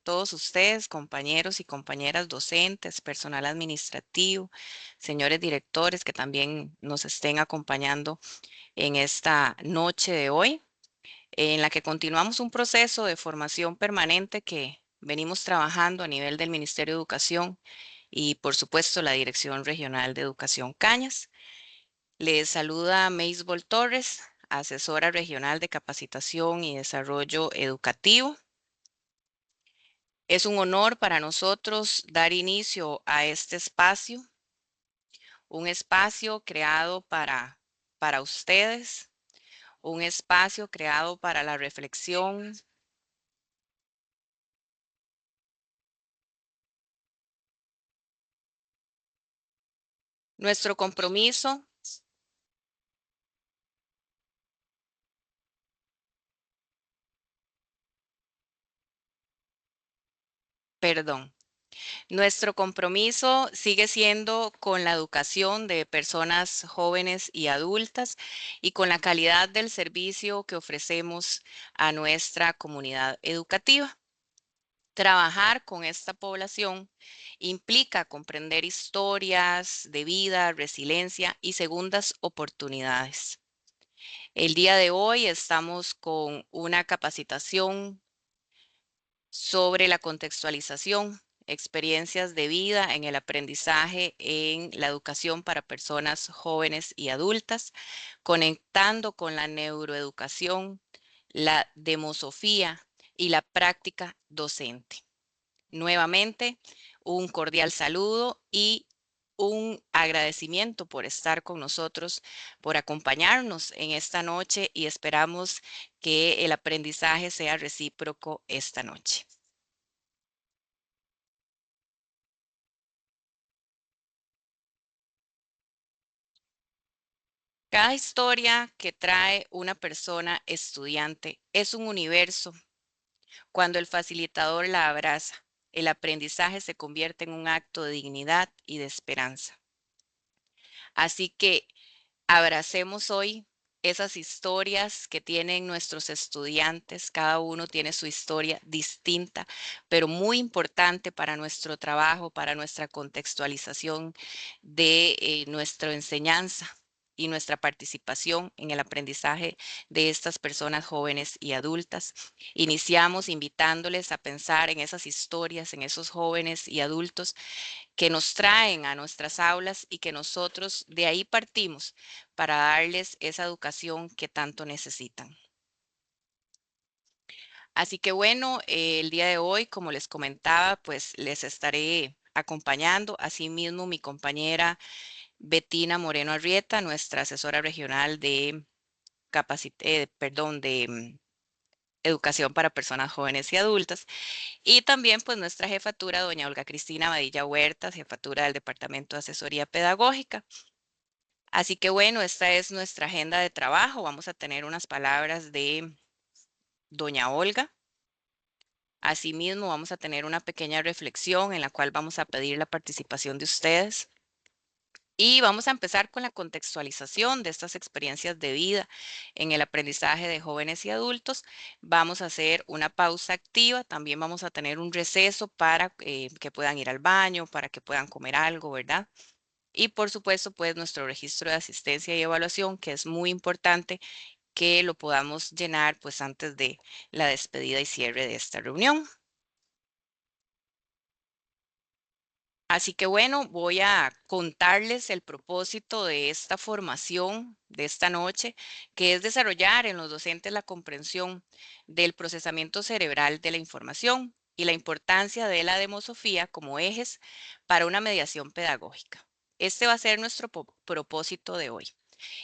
todos ustedes, compañeros y compañeras docentes, personal administrativo, señores directores que también nos estén acompañando en esta noche de hoy, en la que continuamos un proceso de formación permanente que venimos trabajando a nivel del Ministerio de Educación y, por supuesto, la Dirección Regional de Educación Cañas. Les saluda Meisbol Torres, asesora regional de capacitación y desarrollo educativo. Es un honor para nosotros dar inicio a este espacio, un espacio creado para ustedes, un espacio creado para la reflexión. Nuestro compromiso, perdón, nuestro compromiso sigue siendo con la educación de personas jóvenes y adultas y con la calidad del servicio que ofrecemos a nuestra comunidad educativa. Trabajar con esta población implica comprender historias de vida, resiliencia y segundas oportunidades. El día de hoy estamos con una capacitación sobre la contextualización, experiencias de vida en el aprendizaje en la educación para personas jóvenes y adultas, conectando con la neuroeducación, la demosofía y la práctica docente. Nuevamente, un cordial saludo y un agradecimiento por estar con nosotros, por acompañarnos en esta noche y esperamos que el aprendizaje sea recíproco esta noche. Cada historia que trae una persona estudiante es un universo. Cuando el facilitador la abraza, el aprendizaje se convierte en un acto de dignidad y de esperanza. Así que abracemos hoy esas historias que tienen nuestros estudiantes. Cada uno tiene su historia distinta, pero muy importante para nuestro trabajo, para nuestra contextualización de nuestra enseñanza y nuestra participación en el aprendizaje de estas personas jóvenes y adultas. Iniciamos invitándoles a pensar en esas historias, en esos jóvenes y adultos que nos traen a nuestras aulas y que nosotros de ahí partimos para darles esa educación que tanto necesitan. Así que bueno, el día de hoy, como les comentaba, pues les estaré acompañando. Asimismo, mi compañera Betina Moreno Arrieta, nuestra asesora regional de educación para personas jóvenes y adultas. Y también pues nuestra jefatura, doña Olga Cristina Badilla Huertas, jefatura del Departamento de Asesoría Pedagógica. Así que bueno, esta es nuestra agenda de trabajo. Vamos a tener unas palabras de doña Olga. Asimismo, vamos a tener una pequeña reflexión en la cual vamos a pedir la participación de ustedes. Y vamos a empezar con la contextualización de estas experiencias de vida en el aprendizaje de jóvenes y adultos. Vamos a hacer una pausa activa, también vamos a tener un receso para que puedan ir al baño, para que puedan comer algo, ¿verdad? Y por supuesto, pues nuestro registro de asistencia y evaluación, que es muy importante que lo podamos llenar pues antes de la despedida y cierre de esta reunión. Así que bueno, voy a contarles el propósito de esta formación de esta noche, que es desarrollar en los docentes la comprensión del procesamiento cerebral de la información y la importancia de la demosofía como ejes para una mediación pedagógica. Este va a ser nuestro propósito de hoy.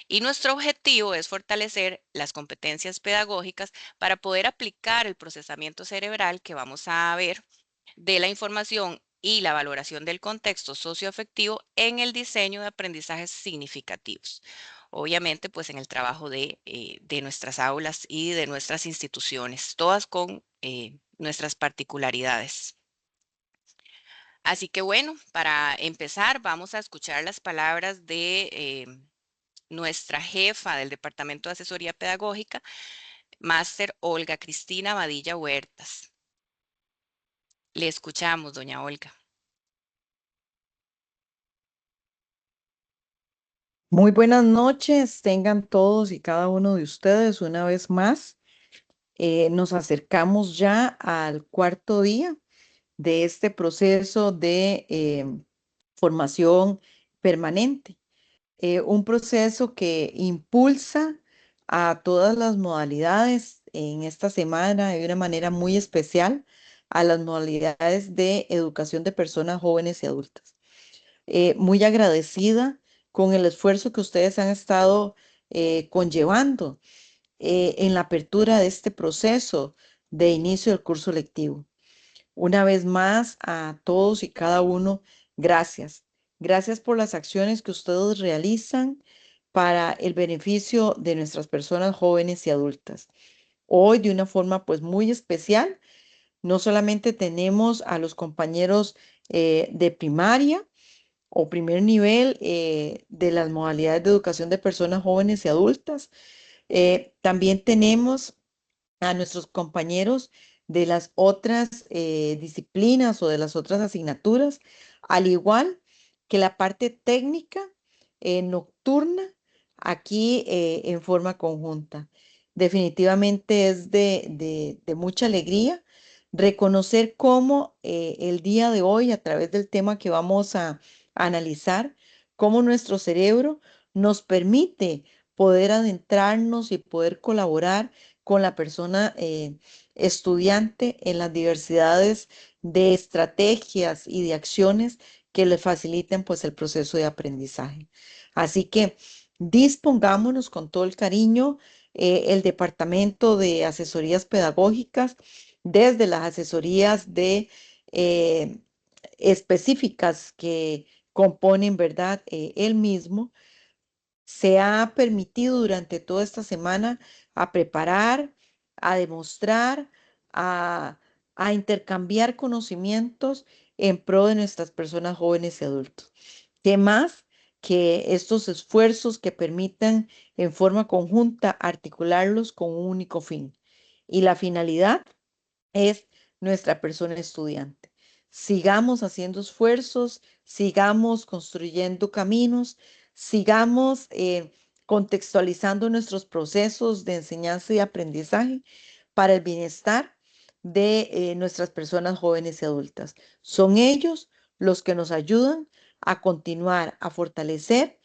Y nuestro objetivo es fortalecer las competencias pedagógicas para poder aplicar el procesamiento cerebral que vamos a ver de la información y la valoración del contexto socioafectivo en el diseño de aprendizajes significativos. Obviamente, pues en el trabajo de nuestras aulas y de nuestras instituciones, todas con nuestras particularidades. Así que bueno, para empezar, vamos a escuchar las palabras de nuestra jefa del Departamento de Asesoría Pedagógica, Máster Olga Cristina Badilla Huertas. Le escuchamos, doña Olga. Muy buenas noches, tengan todos y cada uno de ustedes una vez más. Nos acercamos ya al cuarto día de este proceso de formación permanente, un proceso que impulsa a todas las modalidades en esta semana de una manera muy especial a las modalidades de educación de personas jóvenes y adultas. Muy agradecida con el esfuerzo que ustedes han estado conllevando en la apertura de este proceso de inicio del curso lectivo. Una vez más, a todos y cada uno, gracias. Gracias por las acciones que ustedes realizan para el beneficio de nuestras personas jóvenes y adultas. Hoy, de una forma pues muy especial, no solamente tenemos a los compañeros de primaria, o primer nivel de las modalidades de educación de personas jóvenes y adultas. También tenemos a nuestros compañeros de las otras disciplinas o de las otras asignaturas, al igual que la parte técnica nocturna aquí en forma conjunta. Definitivamente es de mucha alegría reconocer cómo el día de hoy, a través del tema que vamos a analizar, cómo nuestro cerebro nos permite poder adentrarnos y poder colaborar con la persona estudiante en las diversidades de estrategias y de acciones que le faciliten pues el proceso de aprendizaje. Así que dispongámonos con todo el cariño, el Departamento de Asesorías Pedagógicas, desde las asesorías de específicas que componen, ¿verdad? El mismo se ha permitido durante toda esta semana a preparar, a demostrar, a, a intercambiar conocimientos en pro de nuestras personas jóvenes y adultos. ¿Qué más que estos esfuerzos que permitan en forma conjunta articularlos con un único fin? Y la finalidad es nuestra persona estudiante. Sigamos haciendo esfuerzos, sigamos construyendo caminos, sigamos contextualizando nuestros procesos de enseñanza y aprendizaje para el bienestar de nuestras personas jóvenes y adultas. Son ellos los que nos ayudan a continuar, a fortalecer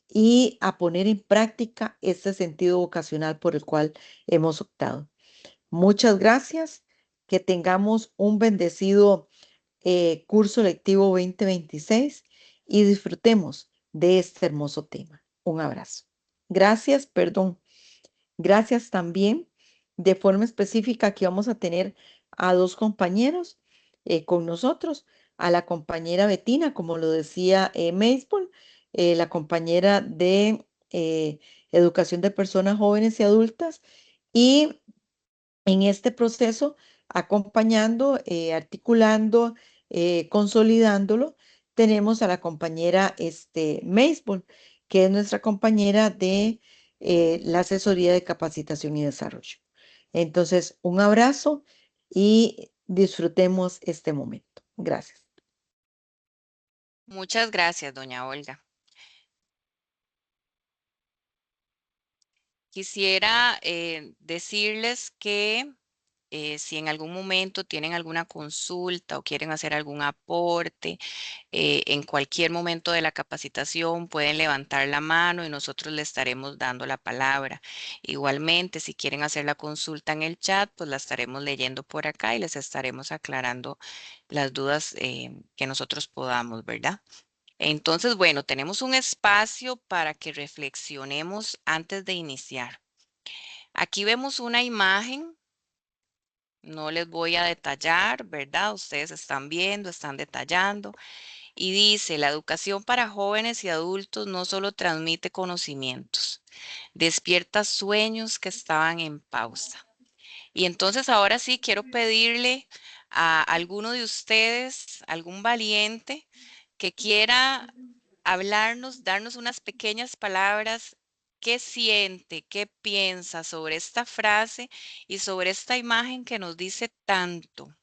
y a poner en práctica este sentido vocacional por el cual hemos optado. Muchas gracias. Que tengamos un bendecido curso lectivo 2026 y disfrutemos de este hermoso tema. Un abrazo. Gracias, perdón. Gracias también de forma específica que vamos a tener a dos compañeros con nosotros, a la compañera Betina, como lo decía Maysbol, la compañera de educación de personas jóvenes y adultas, y en este proceso, acompañando, articulando, consolidándolo, tenemos a la compañera Maysbol, que es nuestra compañera de la asesoría de capacitación y desarrollo. Entonces, un abrazo y disfrutemos este momento. Gracias. Muchas gracias, doña Olga. Quisiera decirles que si en algún momento tienen alguna consulta o quieren hacer algún aporte, en cualquier momento de la capacitación pueden levantar la mano y nosotros le estaremos dando la palabra. Igualmente, si quieren hacer la consulta en el chat, pues la estaremos leyendo por acá y les estaremos aclarando las dudas que nosotros podamos, ¿verdad? Entonces, bueno, tenemos un espacio para que reflexionemos antes de iniciar. Aquí vemos una imagen, no les voy a detallar, ¿verdad? Ustedes están viendo, están detallando. Y dice, la educación para jóvenes y adultos no solo transmite conocimientos, despierta sueños que estaban en pausa. Y entonces ahora sí quiero pedirle a alguno de ustedes, algún valiente, que quiera hablarnos, darnos unas pequeñas palabras. ¿Qué siente, qué piensa sobre esta frase y sobre esta imagen que nos dice tanto?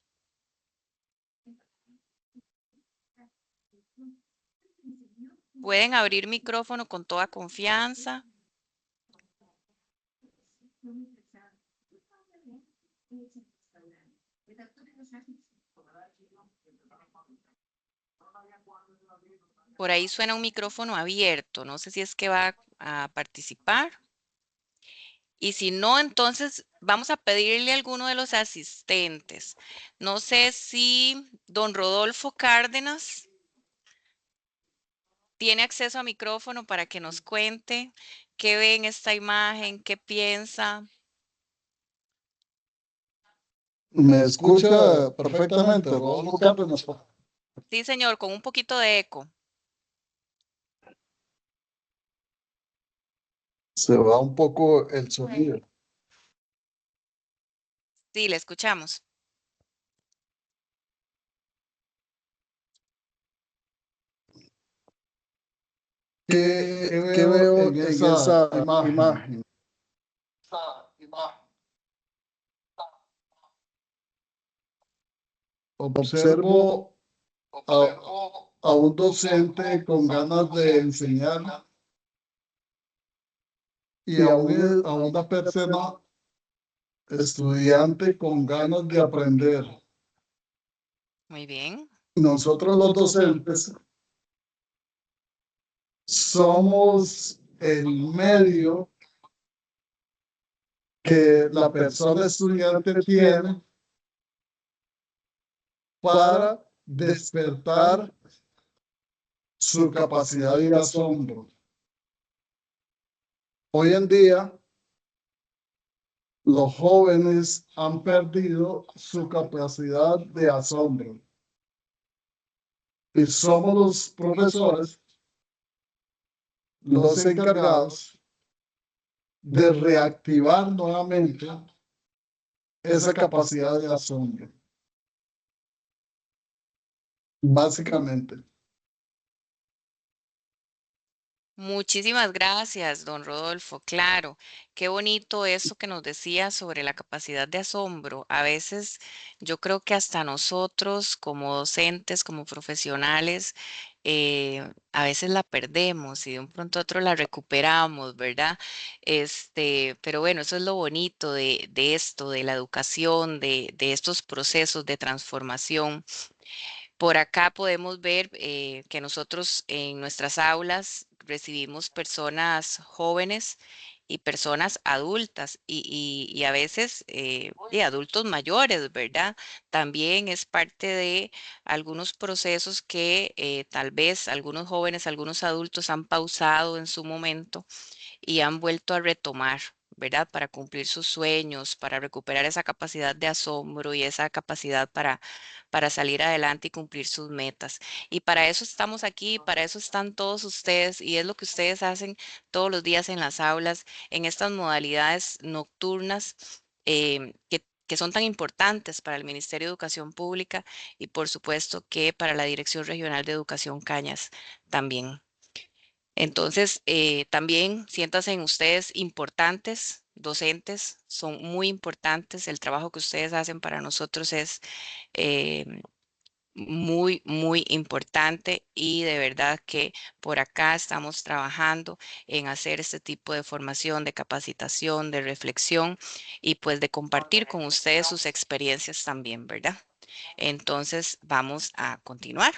Pueden abrir micrófono con toda confianza. Por ahí suena un micrófono abierto. No sé si es que va a participar. Y si no, entonces vamos a pedirle a alguno de los asistentes. No sé si don Rodolfo Cárdenas tiene acceso a micrófono para que nos cuente qué ve en esta imagen, qué piensa. Me escucha perfectamente, Rodolfo Cárdenas. Sí, señor, con un poquito de eco. Se va un poco el sonido. Sí, le escuchamos. ¿Qué veo en esa imagen? Observo a un docente con ganas de enseñar y a una persona estudiante con ganas de aprender. Muy bien. Nosotros los docentes somos el medio que la persona estudiante tiene para despertar su capacidad de asombro. Hoy en día, los jóvenes han perdido su capacidad de asombro y somos los profesores los encargados de reactivar nuevamente esa capacidad de asombro. Básicamente. Muchísimas gracias, don Rodolfo. Claro, qué bonito eso que nos decía sobre la capacidad de asombro. A veces yo creo que hasta nosotros como docentes, como profesionales, a veces la perdemos y de un pronto a otro la recuperamos, ¿verdad? Pero bueno, eso es lo bonito de esto, de la educación, de estos procesos de transformación. Por acá podemos ver que nosotros en nuestras aulas recibimos personas jóvenes y personas adultas y a veces y adultos mayores, ¿verdad? También es parte de algunos procesos que tal vez algunos jóvenes, algunos adultos han pausado en su momento y han vuelto a retomar, ¿verdad? Para cumplir sus sueños, para recuperar esa capacidad de asombro y esa capacidad para salir adelante y cumplir sus metas. Y para eso estamos aquí, para eso están todos ustedes y es lo que ustedes hacen todos los días en las aulas, en estas modalidades nocturnas que son tan importantes para el Ministerio de Educación Pública y por supuesto que para la Dirección Regional de Educación Cañas también. Entonces, también siéntanse en ustedes importantes, docentes, son muy importantes. El trabajo que ustedes hacen para nosotros es eh, muy, muy importante y de verdad que por acá estamos trabajando en hacer este tipo de formación, de capacitación, de reflexión y pues de compartir con ustedes sus experiencias también, ¿verdad? Entonces, vamos a continuar.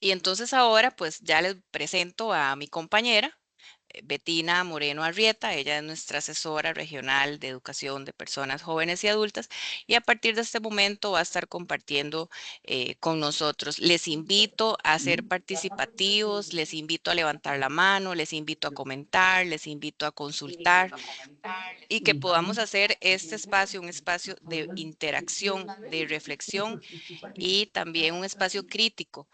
Y entonces ahora pues ya les presento a mi compañera, Betina Moreno Arrieta. Ella es nuestra asesora regional de educación de personas jóvenes y adultas y a partir de este momento va a estar compartiendo con nosotros. Les invito a ser participativos, les invito a levantar la mano, les invito a comentar, les invito a consultar y que podamos hacer este espacio un espacio de interacción, de reflexión y también un espacio crítico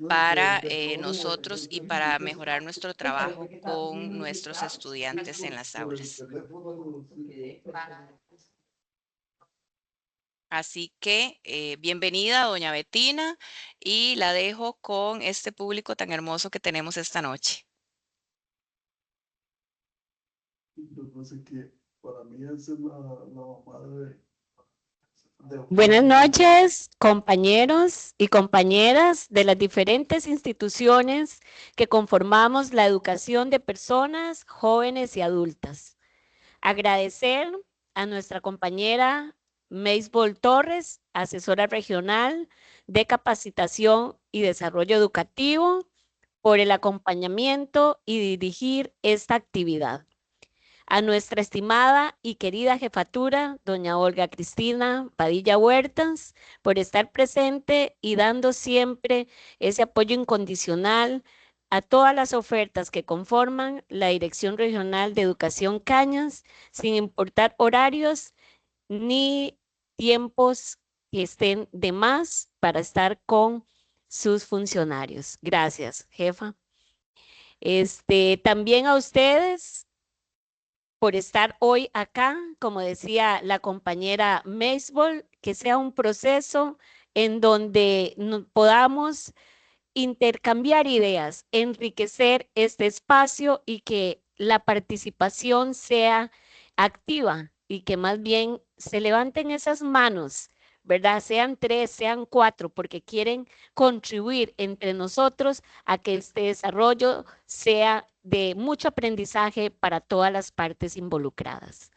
para nosotros y para mejorar nuestro trabajo con nuestros estudiantes en las aulas. Así que bienvenida, doña Betina, y la dejo con este público tan hermoso que tenemos esta noche. Entonces, que para mí esa es la mamá de... Buenas noches, compañeros y compañeras de las diferentes instituciones que conformamos la educación de personas jóvenes y adultas. Agradecer a nuestra compañera Maysbol Torres, asesora regional de capacitación y desarrollo educativo, por el acompañamiento y dirigir esta actividad. A nuestra estimada y querida jefatura, doña Olga Cristina Padilla Huertas, por estar presente y dando siempre ese apoyo incondicional a todas las ofertas que conforman la Dirección Regional de Educación Cañas, sin importar horarios ni tiempos que estén de más para estar con sus funcionarios. Gracias, jefa. También a ustedes por estar hoy acá, como decía la compañera Maysbol, que sea un proceso en donde podamos intercambiar ideas, enriquecer este espacio y que la participación sea activa y que más bien se levanten esas manos, ¿verdad? Sean 3, sean 4, porque quieren contribuir entre nosotros a que este desarrollo sea de mucho aprendizaje para todas las partes involucradas.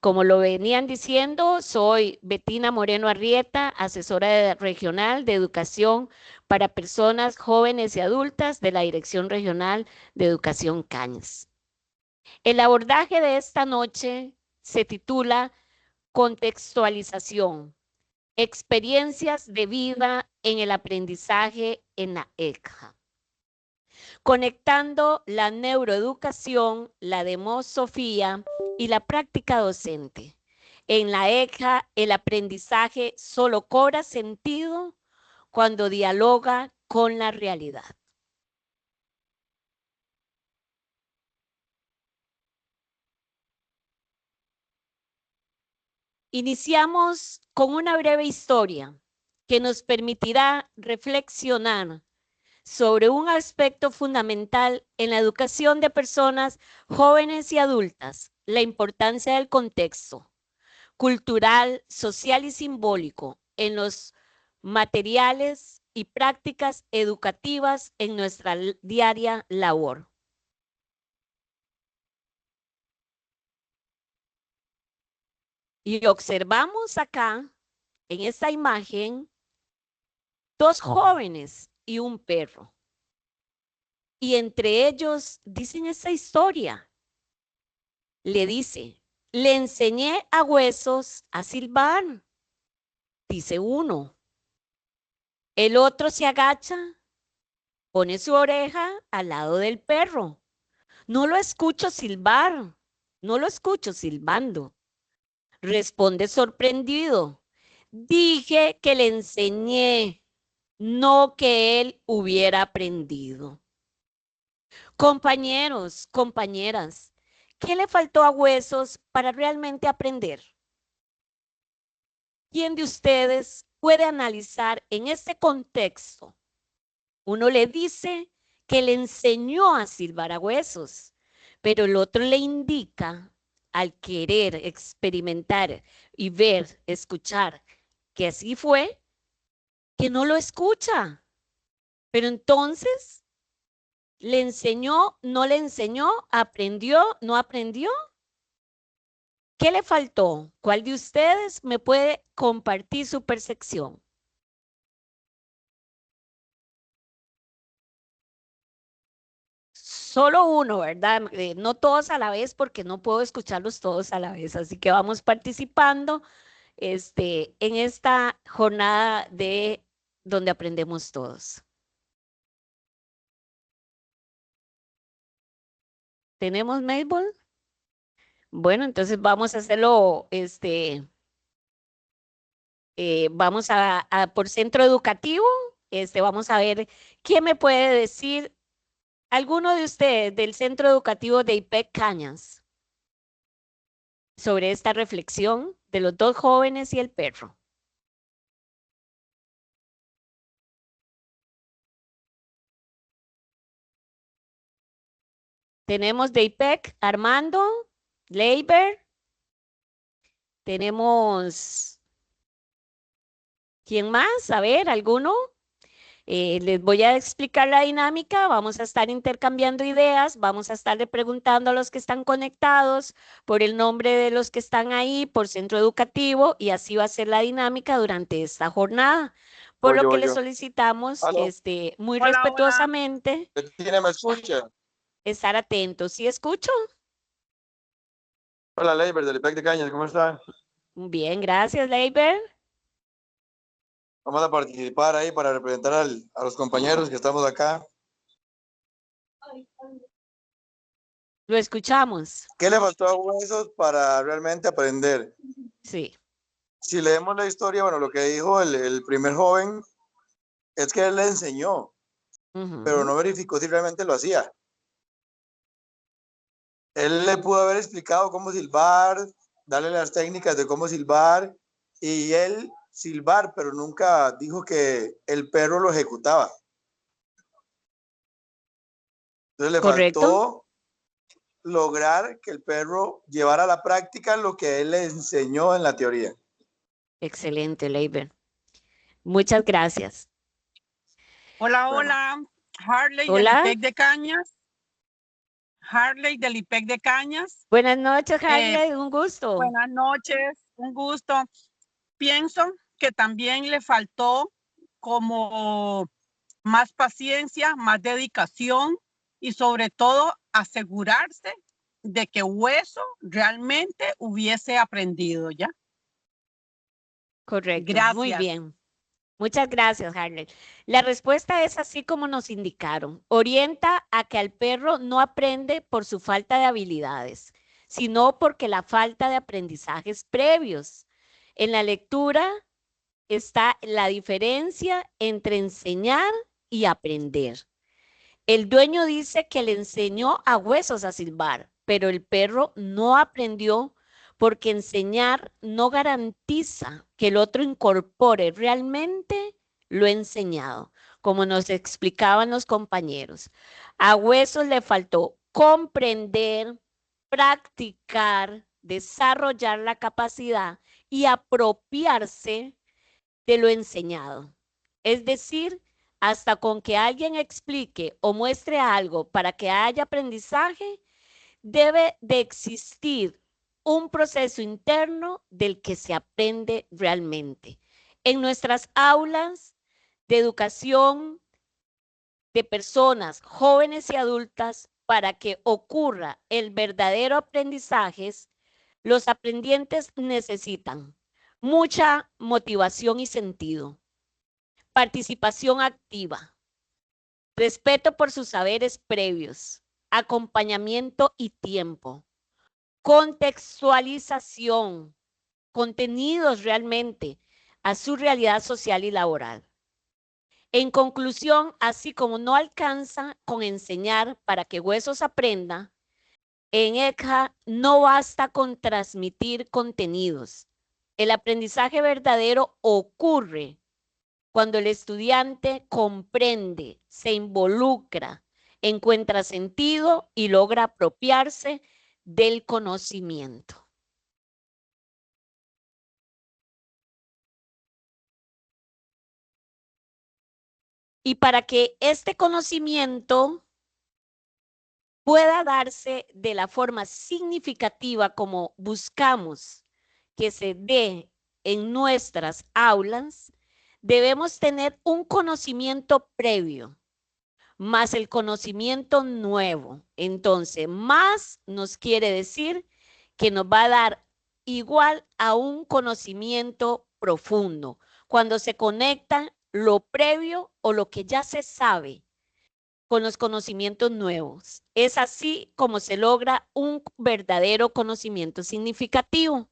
Como lo venían diciendo, soy Betina Moreno Arrieta, asesora regional de educación para personas jóvenes y adultas de la Dirección Regional de Educación Cañas. El abordaje de esta noche se titula Contextualización, experiencias de vida en el aprendizaje en la ECJA. Conectando la neuroeducación, la demosofía y la práctica docente. En la ECJA, el aprendizaje solo cobra sentido cuando dialoga con la realidad. Iniciamos con una breve historia que nos permitirá reflexionar sobre un aspecto fundamental en la educación de personas jóvenes y adultas, la importancia del contexto cultural, social y simbólico en los materiales y prácticas educativas en nuestra diaria labor. Y observamos acá, en esta imagen, dos jóvenes y un perro. Y entre ellos dicen esta historia. Le dice, le enseñé a Huesos a silbar, dice uno. El otro se agacha, pone su oreja al lado del perro. No lo escucho silbar, no lo escucho silbando. Responde sorprendido. Dije que le enseñé, no que él hubiera aprendido. Compañeros, compañeras, ¿qué le faltó a Huesos para realmente aprender? ¿Quién de ustedes puede analizar en este contexto? Uno le dice que le enseñó a silbar a Huesos, pero el otro le indica, al querer experimentar y ver, escuchar, que así fue, que no lo escucha. Pero entonces, ¿le enseñó, no le enseñó, aprendió, no aprendió? ¿Qué le faltó? ¿Cuál de ustedes me puede compartir su percepción? Solo uno, ¿verdad? No todos a la vez porque no puedo escucharlos todos a la vez, así que vamos participando en esta jornada de donde aprendemos todos. ¿Tenemos Maybol? Bueno, entonces vamos a hacerlo, vamos por centro educativo, vamos a ver quién me puede decir, alguno de ustedes del centro educativo de IPEC Cañas, sobre esta reflexión de los dos jóvenes y el perro. Tenemos de IPEC, Armando, Leiber, tenemos ¿Quién más? A ver, ¿alguno? Les voy a explicar la dinámica, vamos a estar intercambiando ideas, vamos a estarle preguntando a los que están conectados por el nombre de los que están ahí, por centro educativo, y así va a ser la dinámica durante esta jornada. Por lo que le solicitamos, Aló. muy Hola, hola. respetuosamente, ¿Qué tiene? ¿Me escucha? estar atentos. ¿Sí escucho? Hola, Leiber, del IPEC de Cañas, ¿cómo está? Bien, gracias, Leiber. Vamos a participar ahí para representar a los compañeros que estamos acá. Lo escuchamos. ¿Qué le faltó a Huesos para realmente aprender? Sí. Si leemos la historia, bueno, lo que dijo el primer joven es que él le enseñó, pero no verificó si realmente lo hacía. Él le pudo haber explicado cómo silbar, darle las técnicas de cómo silbar, y él silbar, pero nunca dijo que el perro lo ejecutaba. Entonces le ¿Correcto? faltó lograr que el perro llevara a la práctica lo que él le enseñó en la teoría. Excelente, Leiber. Muchas gracias. Hola, Bueno. hola. Harley del Hola. IPEC de Cañas. Harley del IPEC de Cañas. Buenas noches, Harley, un gusto. Buenas noches, un gusto. Pienso que también le faltó como más paciencia, más dedicación y sobre todo asegurarse de que Hueso realmente hubiese aprendido, ¿ya? Correcto, Gracias. muy bien. Muchas gracias, Harley. La respuesta es así como nos indicaron. Orienta a que el perro no aprende por su falta de habilidades, sino porque la falta de aprendizajes previos. En la lectura está la diferencia entre enseñar y aprender. El dueño dice que le enseñó a Huesos a silbar, pero el perro no aprendió porque enseñar no garantiza que el otro incorpore realmente lo enseñado, como nos explicaban los compañeros. A Huesos le faltó comprender, practicar, desarrollar la capacidad y apropiarse de lo enseñado. Es decir, hasta con que alguien explique o muestre algo para que haya aprendizaje, debe de existir un proceso interno del que se aprende realmente. En nuestras aulas de educación de personas jóvenes y adultas, para que ocurra el verdadero aprendizaje, los aprendientes necesitan mucha motivación y sentido, participación activa, respeto por sus saberes previos, acompañamiento y tiempo, contextualización, contenidos realmente a su realidad social y laboral. En conclusión, así como no alcanza con enseñar para que Huesos aprenda, en ECHA no basta con transmitir contenidos. El aprendizaje verdadero ocurre cuando el estudiante comprende, se involucra, encuentra sentido y logra apropiarse del conocimiento. Y para que este conocimiento pueda darse de la forma significativa como buscamos que se dé en nuestras aulas, debemos tener un conocimiento previo, más el conocimiento nuevo. Entonces, más nos quiere decir que nos va a dar igual a un conocimiento profundo, cuando se conecta lo previo o lo que ya se sabe con los conocimientos nuevos. Es así como se logra un verdadero conocimiento significativo.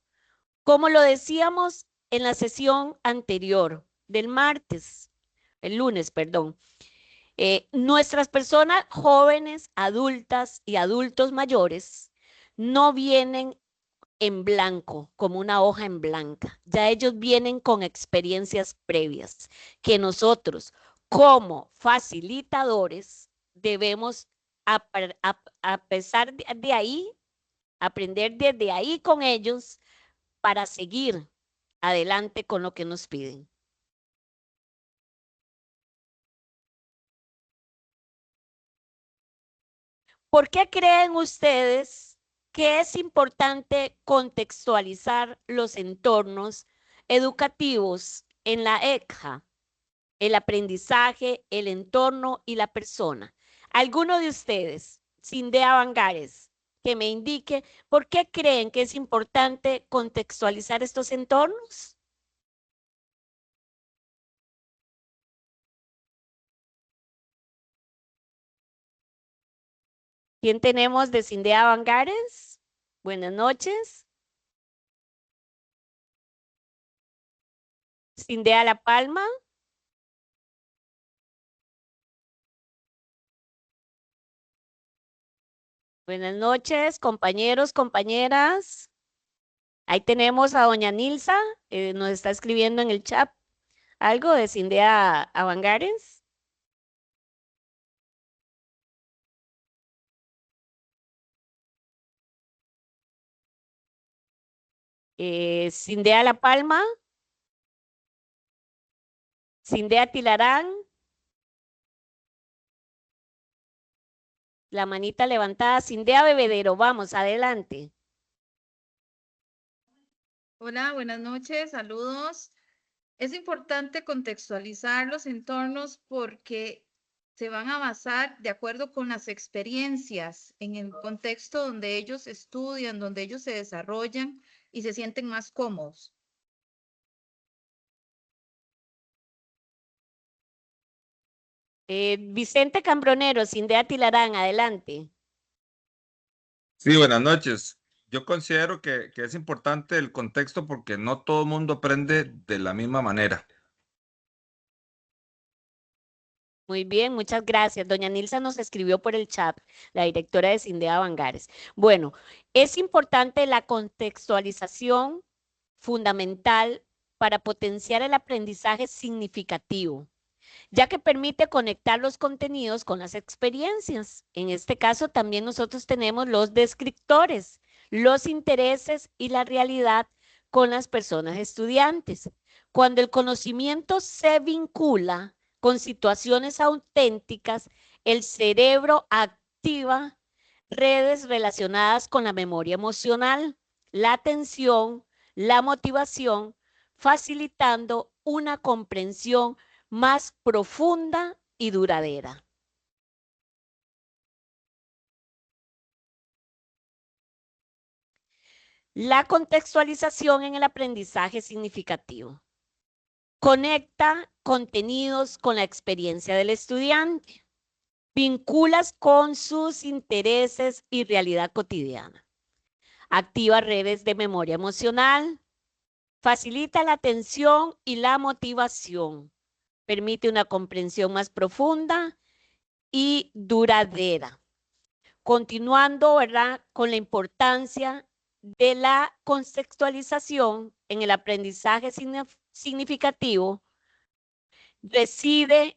Como lo decíamos en la sesión anterior del martes, el lunes, perdón, nuestras personas jóvenes, adultas y adultos mayores no vienen en blanco, como una hoja en blanca. Ya ellos vienen con experiencias previas que nosotros, como facilitadores, debemos, a pesar de ahí, aprender desde ahí con ellos para seguir adelante con lo que nos piden. ¿Por qué creen ustedes que es importante contextualizar los entornos educativos en la ECJA? El aprendizaje, el entorno y la persona. ¿Alguno de ustedes, Cindea Vangares, que me indique por qué creen que es importante contextualizar estos entornos? ¿Quién tenemos de Cindea Vangares? Buenas noches. Cindea La Palma. Buenas noches, compañeros, compañeras. Ahí tenemos a doña Nilsa, nos está escribiendo en el chat algo de Cindea Vangares. Cindea La Palma. Cindea Tilarán. La manita levantada. Cindea Bebedero, vamos, adelante. Hola, buenas noches, saludos. Es importante contextualizar los entornos porque se van a basar de acuerdo con las experiencias en el contexto donde ellos estudian, donde ellos se desarrollan y se sienten más cómodos. Vicente Cambronero, Cindea Tilarán, adelante. Sí, buenas noches. Yo considero que es importante el contexto porque no todo el mundo aprende de la misma manera. Muy bien, muchas gracias. Doña Nilsa nos escribió por el chat, la directora de Cindea Vangares. Bueno, es importante la contextualización fundamental para potenciar el aprendizaje significativo, ya que permite conectar los contenidos con las experiencias. En este caso, también nosotros tenemos los descriptores, los intereses y la realidad con las personas estudiantes. Cuando el conocimiento se vincula con situaciones auténticas, el cerebro activa redes relacionadas con la memoria emocional, la atención, la motivación, facilitando una comprensión más profunda y duradera. La contextualización en el aprendizaje significativo. Conecta contenidos con la experiencia del estudiante. Vinculas con sus intereses y realidad cotidiana. Activa redes de memoria emocional. Facilita la atención y la motivación. Permite una comprensión más profunda y duradera. Continuando, ¿verdad?, con la importancia de la contextualización en el aprendizaje significativo, reside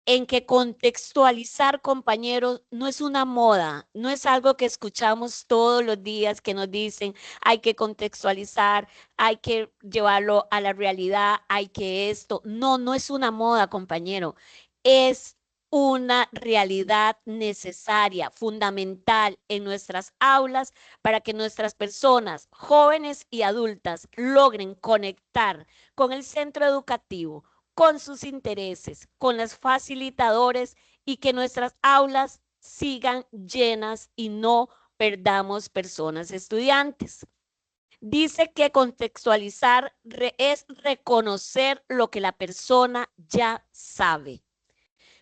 en que contextualizar, compañeros, no es una moda, no es algo que escuchamos todos los días que nos dicen hay que contextualizar, hay que llevarlo a la realidad, hay que esto. No, no es una moda, compañero, es una realidad necesaria, fundamental en nuestras aulas para que nuestras personas, jóvenes y adultas, logren conectar con el centro educativo, con sus intereses, con los facilitadores y que nuestras aulas sigan llenas y no perdamos personas estudiantes. Dice que contextualizar es reconocer lo que la persona ya sabe.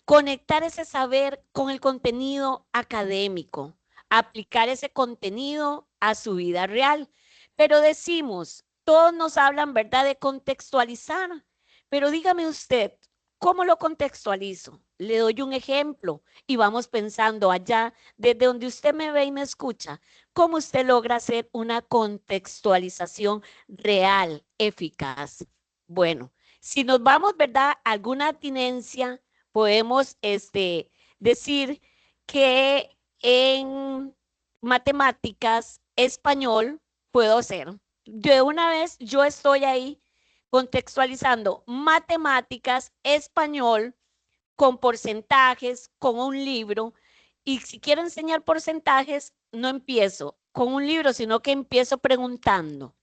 Conectar ese saber con el contenido académico, aplicar ese contenido a su vida real. Pero decimos, todos nos hablan, ¿verdad?, de contextualizar. Pero dígame usted, ¿cómo lo contextualizo? Le doy un ejemplo y vamos pensando allá, desde donde usted me ve y me escucha, ¿cómo usted logra hacer una contextualización real, eficaz? Bueno, si nos vamos, ¿verdad?, a alguna atinencia, podemos decir que en matemáticas, español, puedo hacer. De una vez yo estoy ahí contextualizando matemáticas, español, con porcentajes, con un libro, Y si quiero enseñar porcentajes, no empiezo con un libro, sino que empiezo preguntando.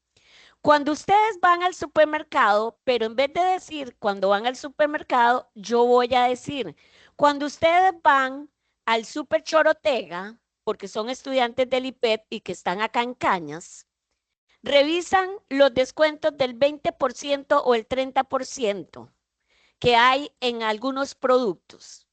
Cuando ustedes van al supermercado, pero en vez de decir cuando van al supermercado, yo voy a decir, cuando ustedes van al Super Chorotega, porque son estudiantes del IPEP y que están acá en Cañas, revisan los descuentos del 20% o el 30% que hay en algunos productos.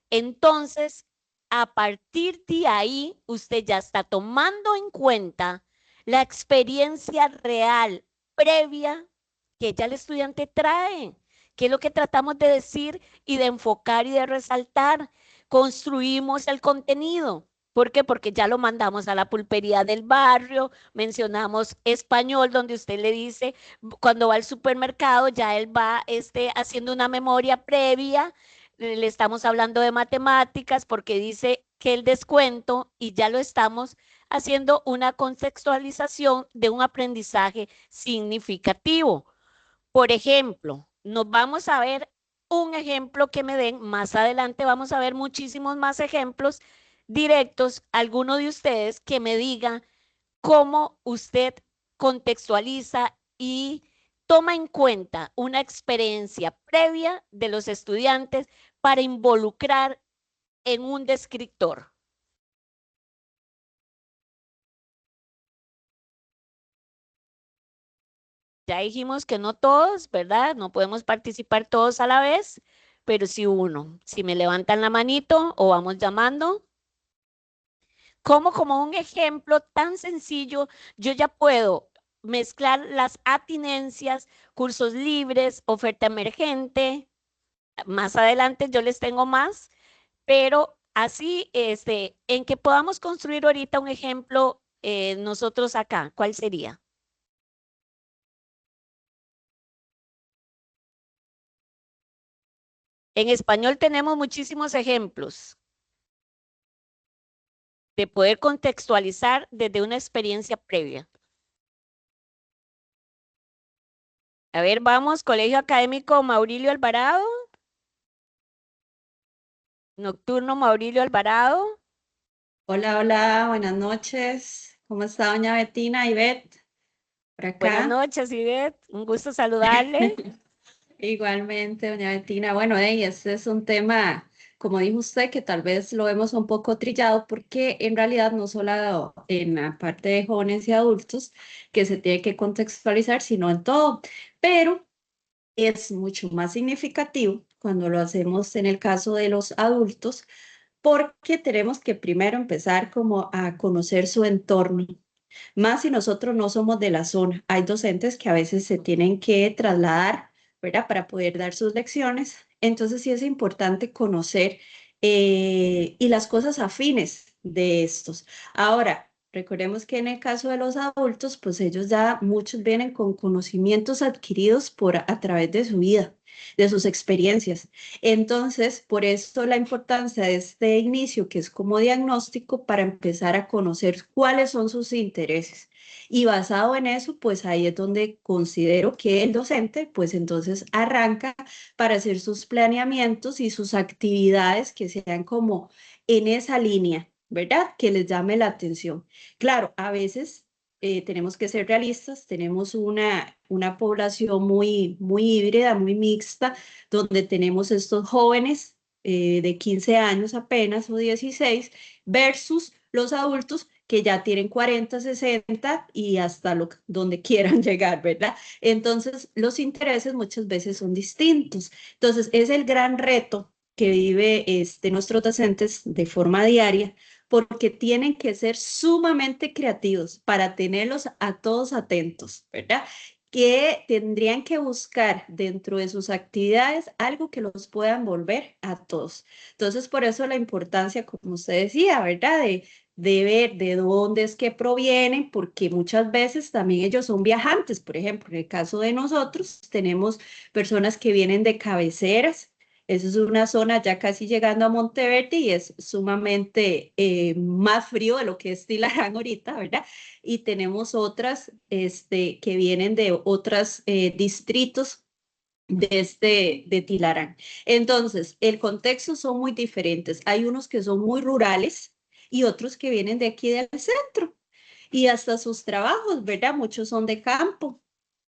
Entonces, a partir de ahí, usted ya está tomando en cuenta la experiencia real, previa, que ya el estudiante trae, que es lo que tratamos de decir y de enfocar y de resaltar. Construimos el contenido. ¿Por qué? Porque ya lo mandamos a la pulpería del barrio, mencionamos español, donde usted le dice, cuando va al supermercado, ya él va haciendo una memoria previa, le estamos hablando de matemáticas porque dice que el descuento y ya lo estamos haciendo una contextualización de un aprendizaje significativo. Por ejemplo, nos vamos a ver un ejemplo que me den, más adelante vamos a ver muchísimos más ejemplos directos, alguno de ustedes que me diga cómo usted contextualiza y toma en cuenta una experiencia previa de los estudiantes para involucrar en un descriptor. Ya dijimos que no todos, ¿verdad? No podemos participar todos a la vez, pero sí uno. Si me levantan la manito o vamos llamando. Como un ejemplo tan sencillo, yo ya puedo mezclar las atinencias, cursos libres, oferta emergente. Más adelante yo les tengo más, pero así, en que podamos construir ahorita un ejemplo nosotros acá, ¿cuál sería? En español tenemos muchísimos ejemplos de poder contextualizar desde una experiencia previa. A ver, vamos, Colegio Académico Maurilio Alvarado. Nocturno Maurilio Alvarado. Hola, hola, buenas noches. ¿Cómo está doña Betina y Beth? Por Buenas acá. noches, Ivette. Un gusto saludarle. Igualmente, doña Betina. Bueno, este es un tema, como dijo usted, que tal vez lo vemos un poco trillado porque en realidad no solo en la parte de jóvenes y adultos que se tiene que contextualizar, sino en todo. Pero es mucho más significativo cuando lo hacemos en el caso de los adultos porque tenemos que primero empezar como a conocer su entorno. Más si nosotros no somos de la zona. Hay docentes que a veces se tienen que trasladar, ¿verdad? Para poder dar sus lecciones. Entonces sí es importante conocer y las cosas afines de estos. Ahora, recordemos que en el caso de los adultos, pues ellos ya muchos vienen con conocimientos adquiridos a través de su vida, de sus experiencias. Entonces, por eso la importancia de este inicio, que es como diagnóstico, para empezar a conocer cuáles son sus intereses. Y basado en eso, pues ahí es donde considero que el docente, pues entonces arranca para hacer sus planeamientos y sus actividades que sean como en esa línea, ¿verdad? Que les llame la atención. Claro, a veces tenemos que ser realistas, tenemos una población muy híbrida, muy mixta, donde tenemos estos jóvenes de 15 años apenas o 16 versus los adultos que ya tienen 40, 60 y hasta donde quieran llegar, ¿verdad? Entonces, los intereses muchas veces son distintos. Entonces, es el gran reto que vive nuestros docentes de forma diaria, porque tienen que ser sumamente creativos para tenerlos a todos atentos, ¿verdad? Que tendrían que buscar dentro de sus actividades algo que los pueda envolver a todos. Entonces, por eso la importancia, como usted decía, ¿verdad? De ver de dónde es que provienen, porque muchas veces también ellos son viajantes. Por ejemplo, en el caso de nosotros, tenemos personas que vienen de cabeceras. Eso es una zona ya casi llegando a Monteverde y es sumamente más frío de lo que es Tilarán ahorita, ¿verdad? Y tenemos otras que vienen de otros distritos de Tilarán. Entonces, el contexto son muy diferentes. Hay unos que son muy rurales y otros que vienen de aquí del centro. Y hasta sus trabajos, ¿verdad? Muchos son de campo,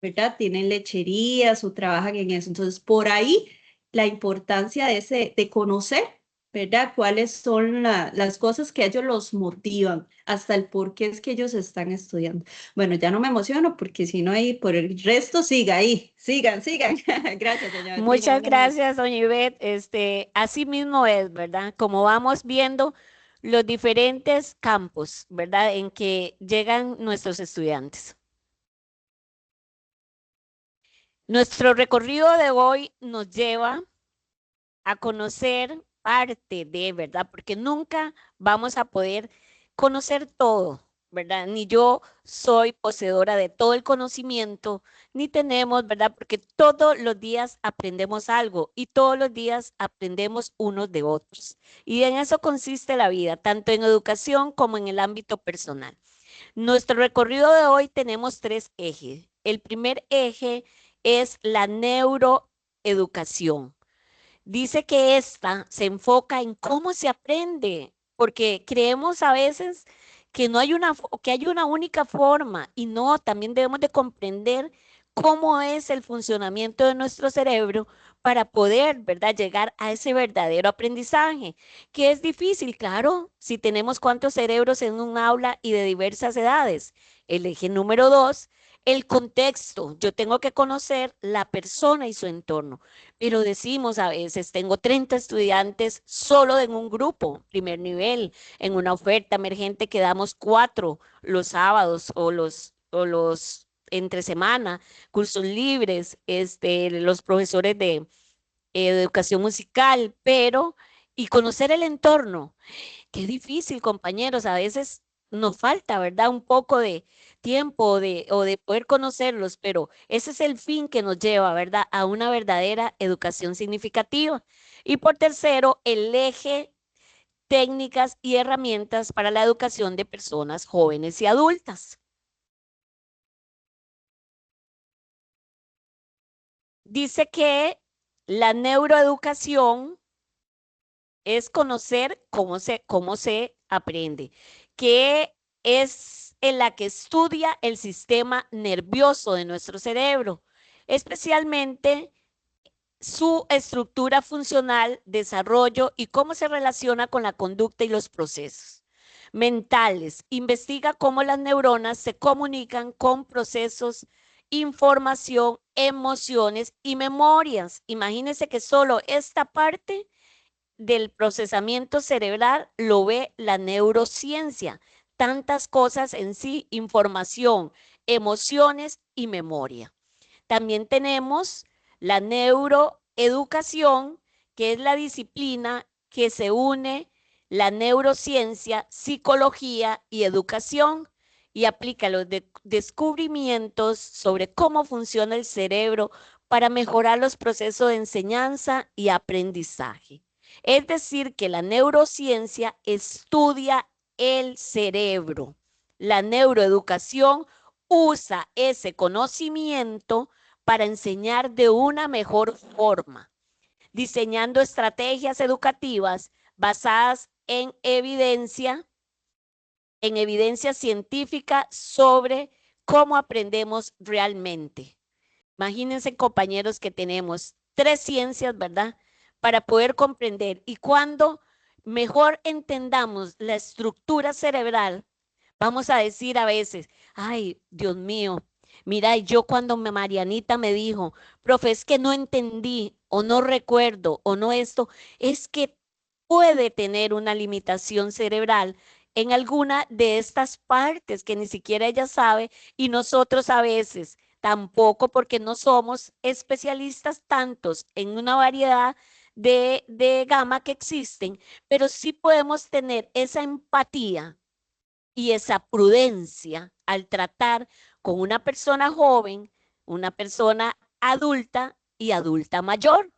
¿verdad? Tienen lecherías o trabajan en eso. Entonces, por ahí la importancia de conocer, ¿verdad? Cuáles son las cosas que a ellos los motivan, hasta el por qué es que ellos están estudiando. Bueno, ya no me emociono porque si no, ahí por el resto siga ahí, sigan. Gracias, doña Bettina. Muchas gracias, doña Ivette. Así mismo es, ¿verdad? Como vamos viendo los diferentes campos, ¿verdad? En que llegan nuestros estudiantes. Nuestro recorrido de hoy nos lleva a conocer parte de, ¿verdad? Porque nunca vamos a poder conocer todo, ¿verdad? Ni yo soy poseedora de todo el conocimiento, ni tenemos, ¿verdad? Porque todos los días aprendemos algo y todos los días aprendemos unos de otros. Y en eso consiste la vida, tanto en educación como en el ámbito personal. Nuestro recorrido de hoy tenemos 3 ejes. El primer eje es la neuroeducación. Dice que esta se enfoca en cómo se aprende, porque creemos a veces que no hay que hay una única forma y no, también debemos de comprender cómo es el funcionamiento de nuestro cerebro para poder, ¿verdad?, llegar a ese verdadero aprendizaje, que es difícil, claro, si tenemos cuántos cerebros en un aula y de diversas edades. El eje número 2, el contexto. Yo tengo que conocer la persona y su entorno. Pero decimos a veces, tengo 30 estudiantes solo en un grupo, primer nivel, en una oferta emergente que damos 4 los sábados o los entre semana, cursos libres, los profesores de educación musical, pero, y conocer el entorno. Qué difícil, compañeros, a veces nos falta, ¿verdad? Un poco de tiempo o de poder conocerlos, pero ese es el fin que nos lleva, ¿verdad? A una verdadera educación significativa. Y por tercero, el eje técnicas y herramientas para la educación de personas jóvenes y adultas. Dice que la neuroeducación es conocer cómo se aprende, que es en la que estudia el sistema nervioso de nuestro cerebro, especialmente su estructura funcional, desarrollo y cómo se relaciona con la conducta y los procesos mentales. Investiga cómo las neuronas se comunican con procesos, información, emociones y memorias. Imagínense que solo esta parte del procesamiento cerebral lo ve la neurociencia. Tantas cosas en sí, información, emociones y memoria. También tenemos la neuroeducación, que es la disciplina que se une la neurociencia, psicología y educación y aplica los descubrimientos sobre cómo funciona el cerebro para mejorar los procesos de enseñanza y aprendizaje. Es decir, que la neurociencia estudia el cerebro. La neuroeducación usa ese conocimiento para enseñar de una mejor forma, diseñando estrategias educativas basadas en evidencia científica sobre cómo aprendemos realmente. Imagínense, compañeros, que tenemos 3 ciencias, ¿verdad?, para poder comprender. Y cuando mejor entendamos la estructura cerebral, vamos a decir a veces, ay, Dios mío, mira, yo cuando Marianita me dijo, profe, es que no entendí o no recuerdo o no esto, es que puede tener una limitación cerebral en alguna de estas partes que ni siquiera ella sabe y nosotros a veces tampoco, porque no somos especialistas tantos en una variedad de gama que existen, pero sí podemos tener esa empatía y esa prudencia al tratar con una persona joven, una persona adulta y adulta mayor.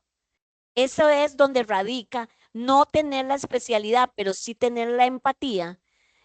Eso es donde radica no tener la especialidad, pero sí tener la empatía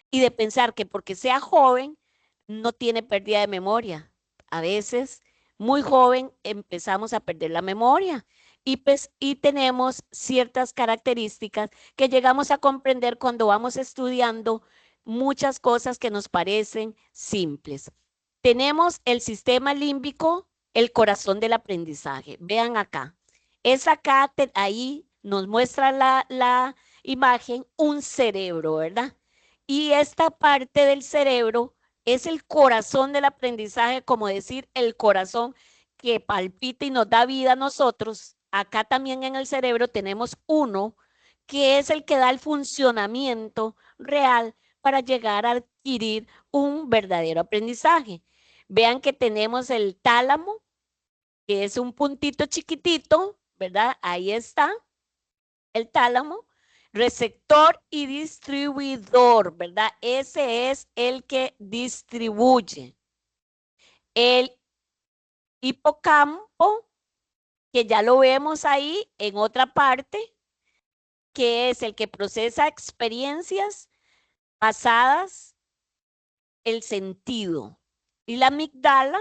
y de pensar que porque sea joven no tiene pérdida de memoria. A veces muy joven empezamos a perder la memoria y tenemos ciertas características que llegamos a comprender cuando vamos estudiando muchas cosas que nos parecen simples. Tenemos el sistema límbico, el corazón del aprendizaje. Vean acá. Es acá, ahí nos muestra la imagen, un cerebro, ¿verdad? Y esta parte del cerebro es el corazón del aprendizaje, como decir, el corazón que palpita y nos da vida a nosotros. Acá también en el cerebro tenemos uno que es el que da el funcionamiento real para llegar a adquirir un verdadero aprendizaje. Vean que tenemos el tálamo, que es un puntito chiquitito, ¿verdad? Ahí está el tálamo, receptor y distribuidor, ¿verdad? Ese es el que distribuye. El hipocampo, que ya lo vemos ahí en otra parte, que es el que procesa experiencias pasadas, el sentido. Y la amígdala,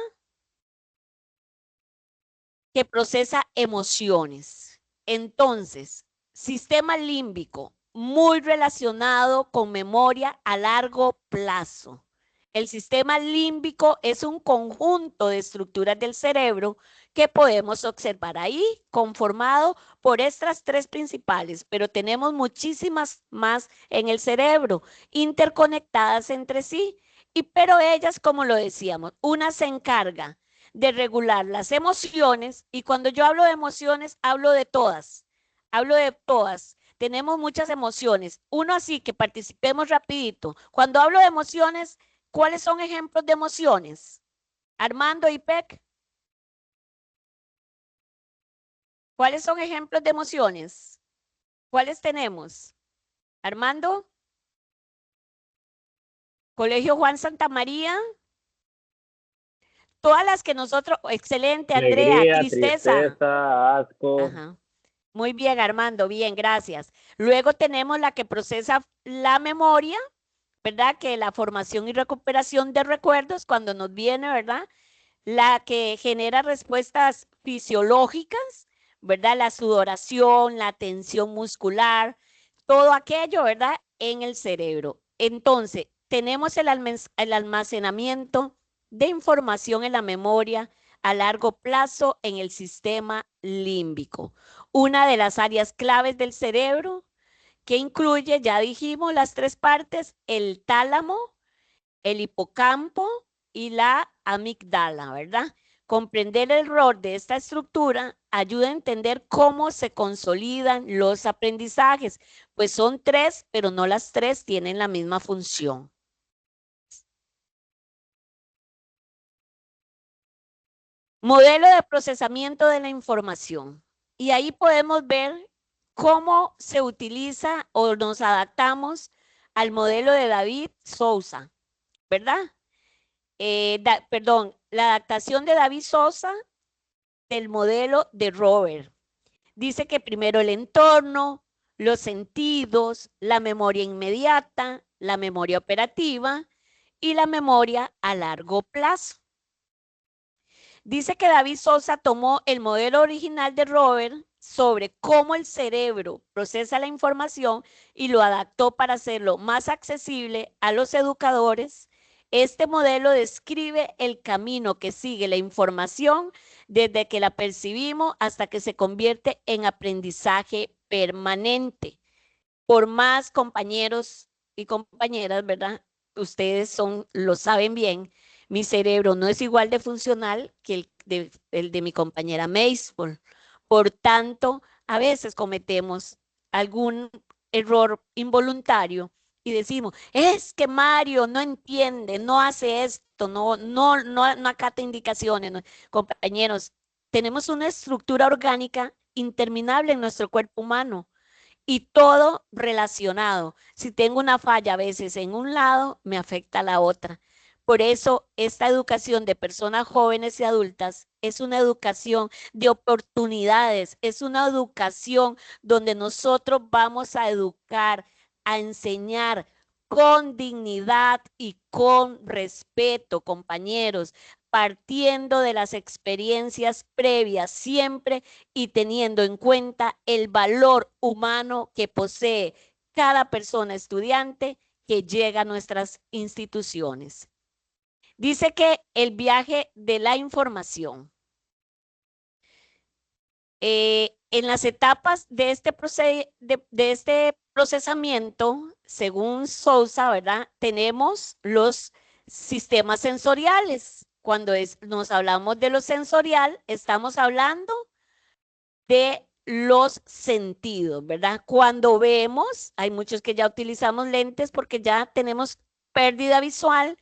que procesa emociones. Entonces, sistema límbico, muy relacionado con memoria a largo plazo. El sistema límbico es un conjunto de estructuras del cerebro que podemos observar ahí, conformado por estas tres principales, pero tenemos muchísimas más en el cerebro, interconectadas entre sí, pero ellas, como lo decíamos, una se encarga de regular las emociones, y cuando yo hablo de emociones, hablo de todas. Tenemos muchas emociones. Uno, así que participemos rapidito. Cuando hablo de emociones, ¿cuáles son ejemplos de emociones? Armando y Peck. ¿Cuáles son ejemplos de emociones? ¿Cuáles tenemos? Armando. Colegio Juan Santa María. Todas las que nosotros, excelente, Andrea, Alegría, tristeza, asco. Ajá. Muy bien, Armando, bien, gracias. Luego tenemos la que procesa la memoria, ¿verdad? Que la formación y recuperación de recuerdos cuando nos viene, ¿verdad? La que genera respuestas fisiológicas, ¿verdad? La sudoración, la tensión muscular, todo aquello, ¿verdad? En el cerebro. Entonces, tenemos el almacenamiento de información en la memoria a largo plazo en el sistema límbico. Una de las áreas claves del cerebro que incluye, ya dijimos, las tres partes, el tálamo, el hipocampo y la amígdala, ¿verdad? Comprender el rol de esta estructura ayuda a entender cómo se consolidan los aprendizajes, pues son tres, pero no las tres tienen la misma función. Modelo de procesamiento de la información. Y ahí podemos ver cómo se utiliza o nos adaptamos al modelo de David Sousa, ¿verdad? La adaptación de David Sousa del modelo de Robert. Dice que primero el entorno, los sentidos, la memoria inmediata, la memoria operativa y la memoria a largo plazo. Dice que David Sousa tomó el modelo original de Robert sobre cómo el cerebro procesa la información y lo adaptó para hacerlo más accesible a los educadores. Este modelo describe el camino que sigue la información desde que la percibimos hasta que se convierte en aprendizaje permanente. Por más compañeros y compañeras, ¿verdad? Ustedes lo saben bien, mi cerebro no es igual de funcional que el de mi compañera Mace. Por tanto, a veces cometemos algún error involuntario y decimos, es que Mario no entiende, no hace esto, no acata indicaciones. No. Compañeros, tenemos una estructura orgánica interminable en nuestro cuerpo humano y todo relacionado. Si tengo una falla a veces en un lado, me afecta a la otra. Por eso, esta educación de personas jóvenes y adultas es una educación de oportunidades, es una educación donde nosotros vamos a educar, a enseñar con dignidad y con respeto, compañeros, partiendo de las experiencias previas siempre y teniendo en cuenta el valor humano que posee cada persona estudiante que llega a nuestras instituciones. Dice que el viaje de la información. En las etapas de este procesamiento, según Sousa, ¿verdad? Tenemos los sistemas sensoriales. Cuando nos hablamos de lo sensorial, estamos hablando de los sentidos, ¿verdad? Cuando vemos, hay muchos que ya utilizamos lentes porque ya tenemos pérdida visual,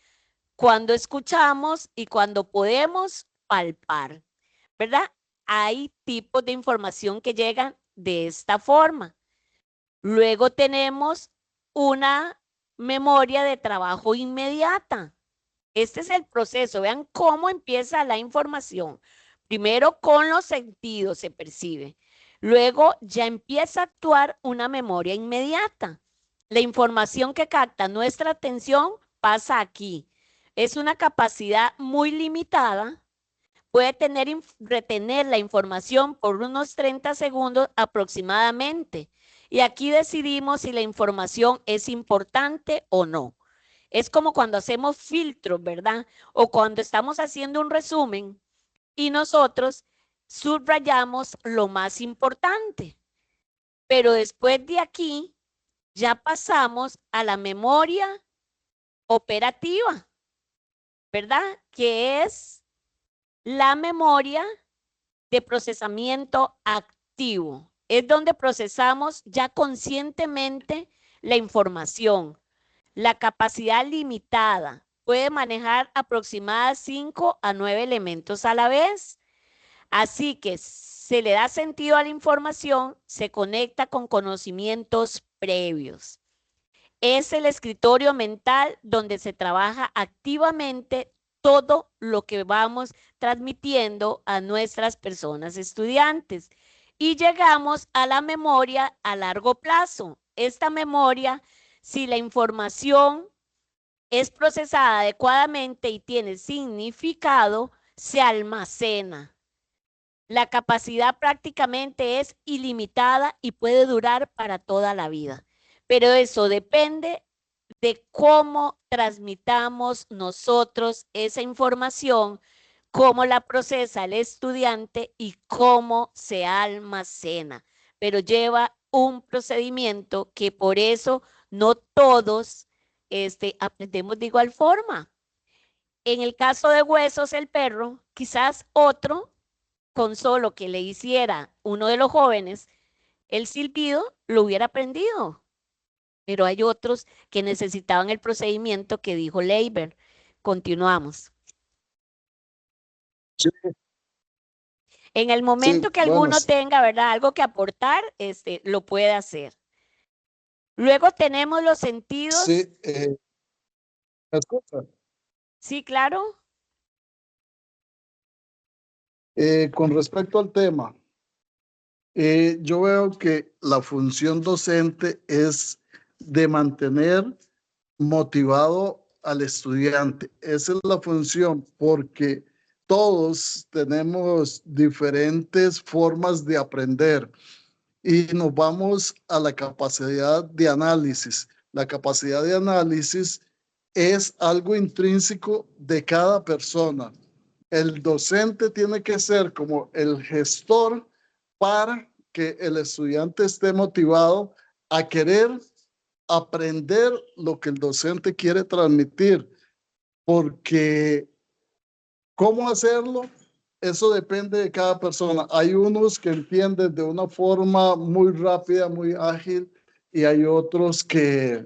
cuando escuchamos y cuando podemos palpar, ¿verdad? Hay tipos de información que llegan de esta forma. Luego tenemos una memoria de trabajo inmediata. Este es el proceso. Vean cómo empieza la información. Primero con los sentidos se percibe. Luego ya empieza a actuar una memoria inmediata. La información que capta nuestra atención pasa aquí. Es una capacidad muy limitada. Puede retener la información por unos 30 segundos aproximadamente. Y aquí decidimos si la información es importante o no. Es como cuando hacemos filtros, ¿verdad? O cuando estamos haciendo un resumen y nosotros subrayamos lo más importante. Pero después de aquí, ya pasamos a la memoria operativa, ¿verdad? Que es la memoria de procesamiento activo. Es donde procesamos ya conscientemente la información. La capacidad limitada puede manejar aproximadamente 5 a 9 elementos a la vez. Así que se le da sentido a la información, se conecta con conocimientos previos. Es el escritorio mental donde se trabaja activamente todo lo que vamos transmitiendo a nuestras personas estudiantes. Y llegamos a la memoria a largo plazo. Esta memoria, si la información es procesada adecuadamente y tiene significado, se almacena. La capacidad prácticamente es ilimitada y puede durar para toda la vida. Pero eso depende de cómo transmitamos nosotros esa información, cómo la procesa el estudiante y cómo se almacena. Pero lleva un procedimiento que por eso no todos aprendemos de igual forma. En el caso de Huesos, el perro, quizás otro, con solo que le hiciera uno de los jóvenes el silbido, lo hubiera aprendido. Pero hay otros que necesitaban el procedimiento que dijo Leiber. Continuamos. Sí. En el momento Sí, que alguno bueno, tenga, ¿verdad?, algo que aportar, lo puede hacer. Luego tenemos los sentidos. sí, ¿me escucha? Sí, claro. Con respecto al tema, yo veo que la función docente es de mantener motivado al estudiante. Esa es la función, porque todos tenemos diferentes formas de aprender y nos vamos a la capacidad de análisis. La capacidad de análisis es algo intrínseco de cada persona. El docente tiene que ser como el gestor para que el estudiante esté motivado a querer aprender lo que el docente quiere transmitir, porque ¿cómo hacerlo? Eso depende de cada persona. Hay unos que entienden de una forma muy rápida, muy ágil, y hay otros que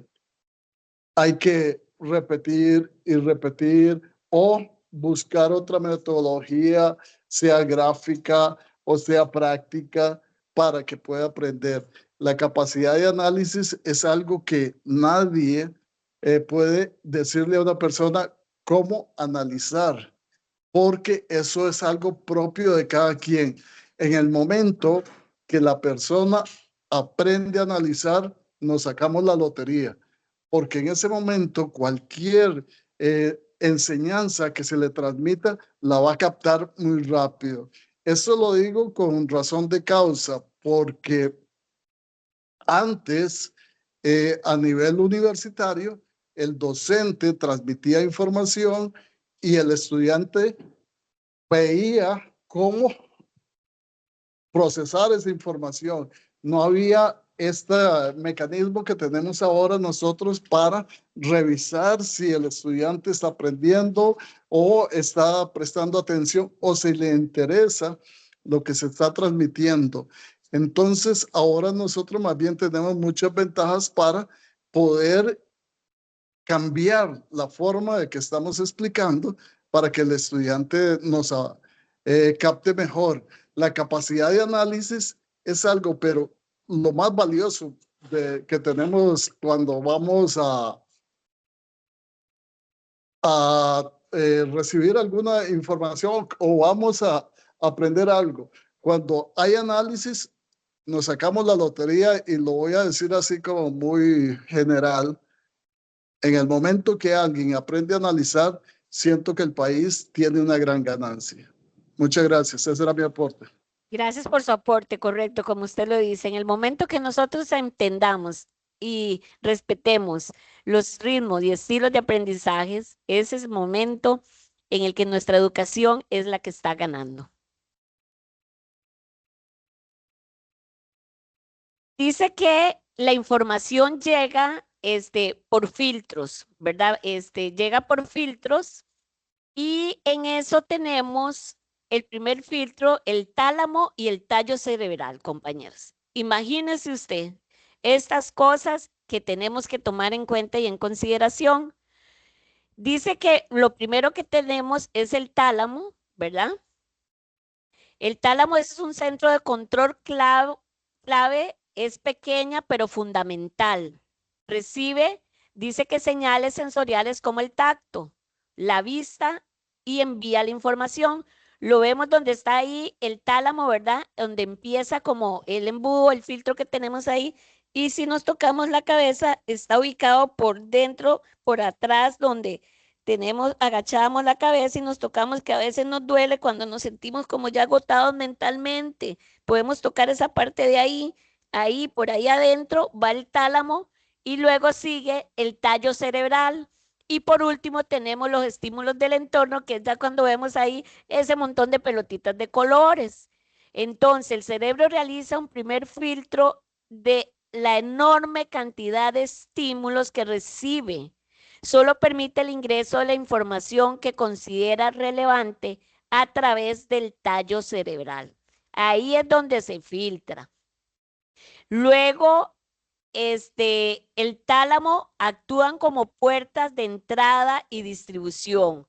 hay que repetir y repetir o buscar otra metodología, sea gráfica o sea práctica, para que pueda aprender. La capacidad de análisis es algo que nadie puede decirle a una persona cómo analizar, porque eso es algo propio de cada quien. En el momento que la persona aprende a analizar, nos sacamos la lotería, porque en ese momento cualquier enseñanza que se le transmita la va a captar muy rápido. Esto lo digo con razón de causa, porque antes, a nivel universitario, el docente transmitía información y el estudiante veía cómo procesar esa información. No había este mecanismo que tenemos ahora nosotros para revisar si el estudiante está aprendiendo o está prestando atención o si le interesa lo que se está transmitiendo. Entonces, ahora nosotros más bien tenemos muchas ventajas para poder cambiar la forma de que estamos explicando para que el estudiante nos capte mejor. La capacidad de análisis es algo, pero lo más valioso que tenemos cuando vamos a recibir alguna información o vamos a aprender algo. Cuando hay análisis, nos sacamos la lotería y lo voy a decir así como muy general. En el momento que alguien aprende a analizar, siento que el país tiene una gran ganancia. Muchas gracias. Ese era mi aporte. Gracias por su aporte, correcto, como usted lo dice. En el momento que nosotros entendamos y respetemos los ritmos y estilos de aprendizajes, ese es el momento en el que nuestra educación es la que está ganando. Dice que la información llega por filtros, ¿verdad? Llega por filtros y en eso tenemos el primer filtro, el tálamo y el tallo cerebral, compañeros. Imagínese usted estas cosas que tenemos que tomar en cuenta y en consideración. Dice que lo primero que tenemos es el tálamo, ¿verdad? El tálamo es un centro de control clave, es pequeña pero fundamental. Recibe, dice que señales sensoriales como el tacto, la vista y envía la información. Lo vemos donde está ahí el tálamo, ¿verdad? Donde empieza como el embudo, el filtro que tenemos ahí. Y si nos tocamos la cabeza, está ubicado por dentro, por atrás, donde agachamos la cabeza y nos tocamos, que a veces nos duele cuando nos sentimos como ya agotados mentalmente. Podemos tocar esa parte de ahí, por ahí adentro va el tálamo y luego sigue el tallo cerebral. Y por último tenemos los estímulos del entorno, que es ya cuando vemos ahí ese montón de pelotitas de colores. Entonces el cerebro realiza un primer filtro de la enorme cantidad de estímulos que recibe. Solo permite el ingreso de la información que considera relevante a través del tallo cerebral. Ahí es donde se filtra. Luego, el tálamo actúan como puertas de entrada y distribución.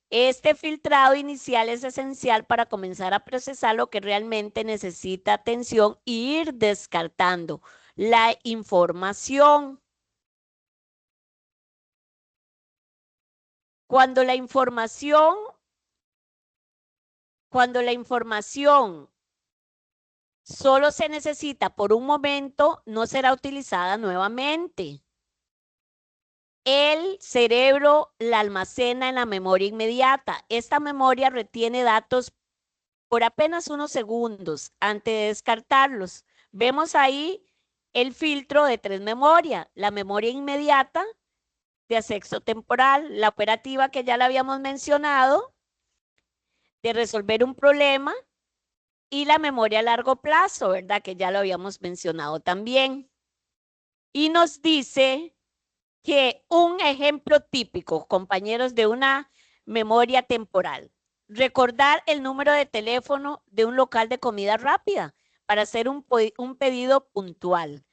Este filtrado inicial es esencial para comenzar a procesar lo que realmente necesita atención e ir descartando la información. Cuando la información solo se necesita por un momento, no será utilizada nuevamente. El cerebro la almacena en la memoria inmediata. Esta memoria retiene datos por apenas unos segundos antes de descartarlos. Vemos ahí el filtro de 3 memorias: la memoria inmediata, de acceso temporal, la operativa que ya la habíamos mencionado, de resolver un problema, y la memoria a largo plazo, ¿verdad? Que ya lo habíamos mencionado también. Y nos dice que un ejemplo típico, compañeros, de una memoria temporal: recordar el número de teléfono de un local de comida rápida para hacer un pedido puntual.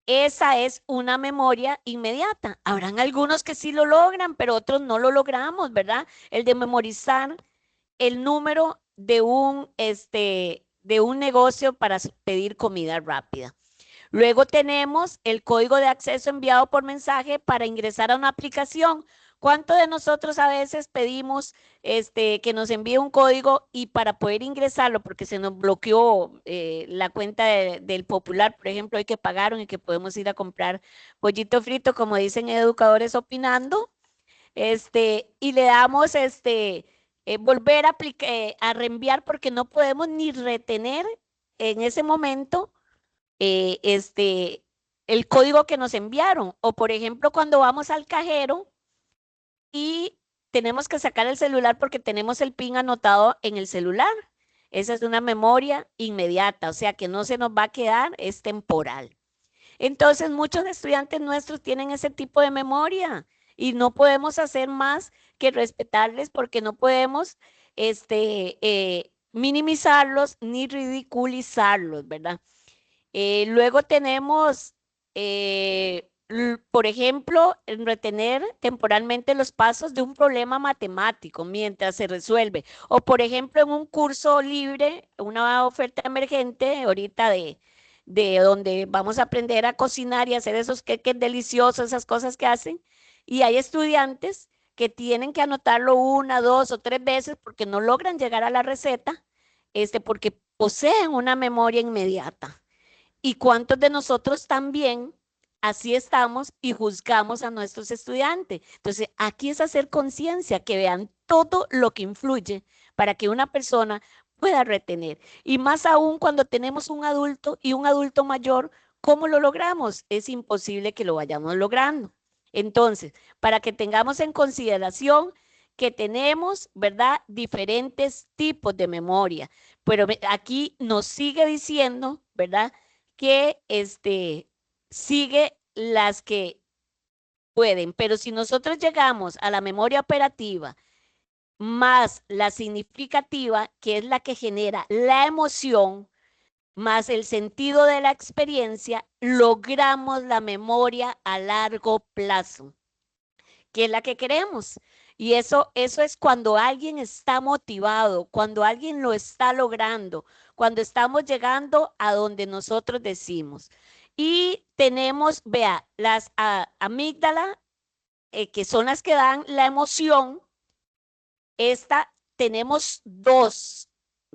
Esa es una memoria inmediata. Habrán algunos que sí lo logran, pero otros no lo logramos, ¿verdad? El de memorizar el número de un negocio para pedir comida rápida. Luego tenemos el código de acceso enviado por mensaje para ingresar a una aplicación. ¿Cuántos de nosotros a veces pedimos que nos envíe un código y para poder ingresarlo, porque se nos bloqueó la cuenta del Popular, por ejemplo, y que pagaron y que podemos ir a comprar pollito frito, como dicen Educadores Opinando? y le damos volver a reenviar porque no podemos ni retener en ese momento el código que nos enviaron. O por ejemplo, cuando vamos al cajero y tenemos que sacar el celular porque tenemos el PIN anotado en el celular. Esa es una memoria inmediata, o sea que no se nos va a quedar, es temporal. Entonces, muchos estudiantes nuestros tienen ese tipo de memoria y no podemos hacer más que respetarles porque no podemos minimizarlos ni ridiculizarlos, ¿verdad? Luego tenemos, por ejemplo, retener temporalmente los pasos de un problema matemático mientras se resuelve. O, por ejemplo, en un curso libre, una oferta emergente ahorita de donde vamos a aprender a cocinar y hacer esos queques deliciosos, esas cosas que hacen. Y hay estudiantes que tienen que anotarlo 1, 2 o 3 veces porque no logran llegar a la receta, porque poseen una memoria inmediata. ¿Y cuántos de nosotros también así estamos y juzgamos a nuestros estudiantes? Entonces, aquí es hacer conciencia, que vean todo lo que influye para que una persona pueda retener. Y más aún cuando tenemos un adulto y un adulto mayor, ¿cómo lo logramos? Es imposible que lo vayamos logrando. Entonces, para que tengamos en consideración que tenemos, ¿verdad?, diferentes tipos de memoria. Pero aquí nos sigue diciendo, ¿verdad?, que sigue las que pueden, pero si nosotros llegamos a la memoria operativa más la significativa, que es la que genera la emoción, más el sentido de la experiencia, logramos la memoria a largo plazo, que es la que queremos. Y eso es cuando alguien está motivado, cuando alguien lo está logrando, cuando estamos llegando a donde nosotros decimos. Y tenemos, vea, las amígdalas, que son las que dan la emoción. Tenemos 2,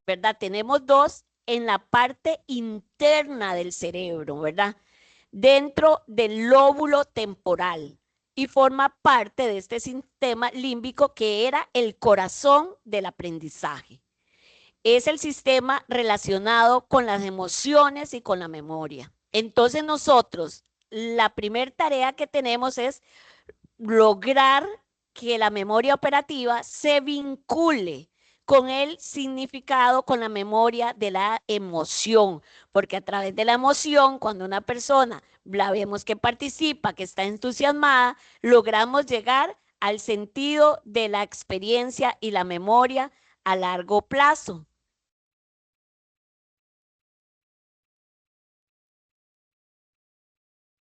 ¿verdad? Tenemos 2 en la parte interna del cerebro, ¿verdad? Dentro del lóbulo temporal. Y forma parte de este sistema límbico que era el corazón del aprendizaje. Es el sistema relacionado con las emociones y con la memoria. Entonces nosotros, la primera tarea que tenemos es lograr que la memoria operativa se vincule con el significado, con la memoria de la emoción, porque a través de la emoción, cuando una persona la vemos que participa, que está entusiasmada, logramos llegar al sentido de la experiencia y la memoria a largo plazo.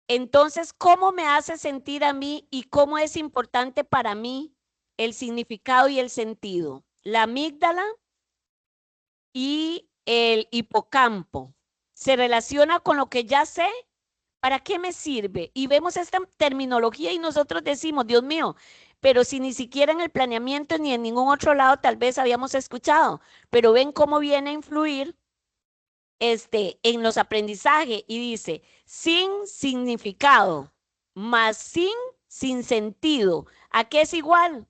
Entonces, ¿cómo me hace sentir a mí y cómo es importante para mí el significado y el sentido? La amígdala y el hipocampo se relaciona con lo que ya sé. ¿Para qué me sirve? Y vemos esta terminología y nosotros decimos, Dios mío, pero si ni siquiera en el planeamiento ni en ningún otro lado tal vez habíamos escuchado, pero ven cómo viene a influir en los aprendizajes y dice, sin significado, más sin sentido. ¿A qué es igual?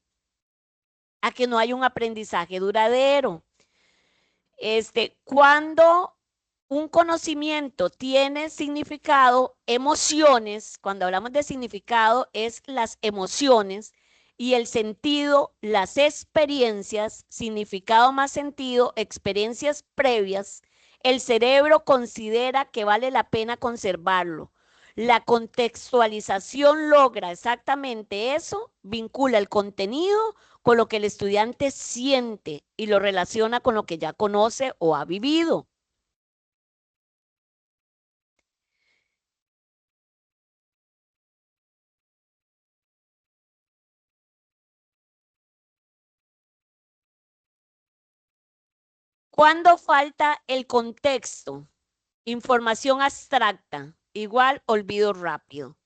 A que no hay un aprendizaje duradero. Cuando un conocimiento tiene significado, emociones, cuando hablamos de significado es las emociones, y el sentido, las experiencias, significado más sentido, experiencias previas, el cerebro considera que vale la pena conservarlo. La contextualización logra exactamente eso, vincula el contenido con lo que el estudiante siente y lo relaciona con lo que ya conoce o ha vivido. ¿Cuándo falta el contexto? Información abstracta, igual olvido rápido.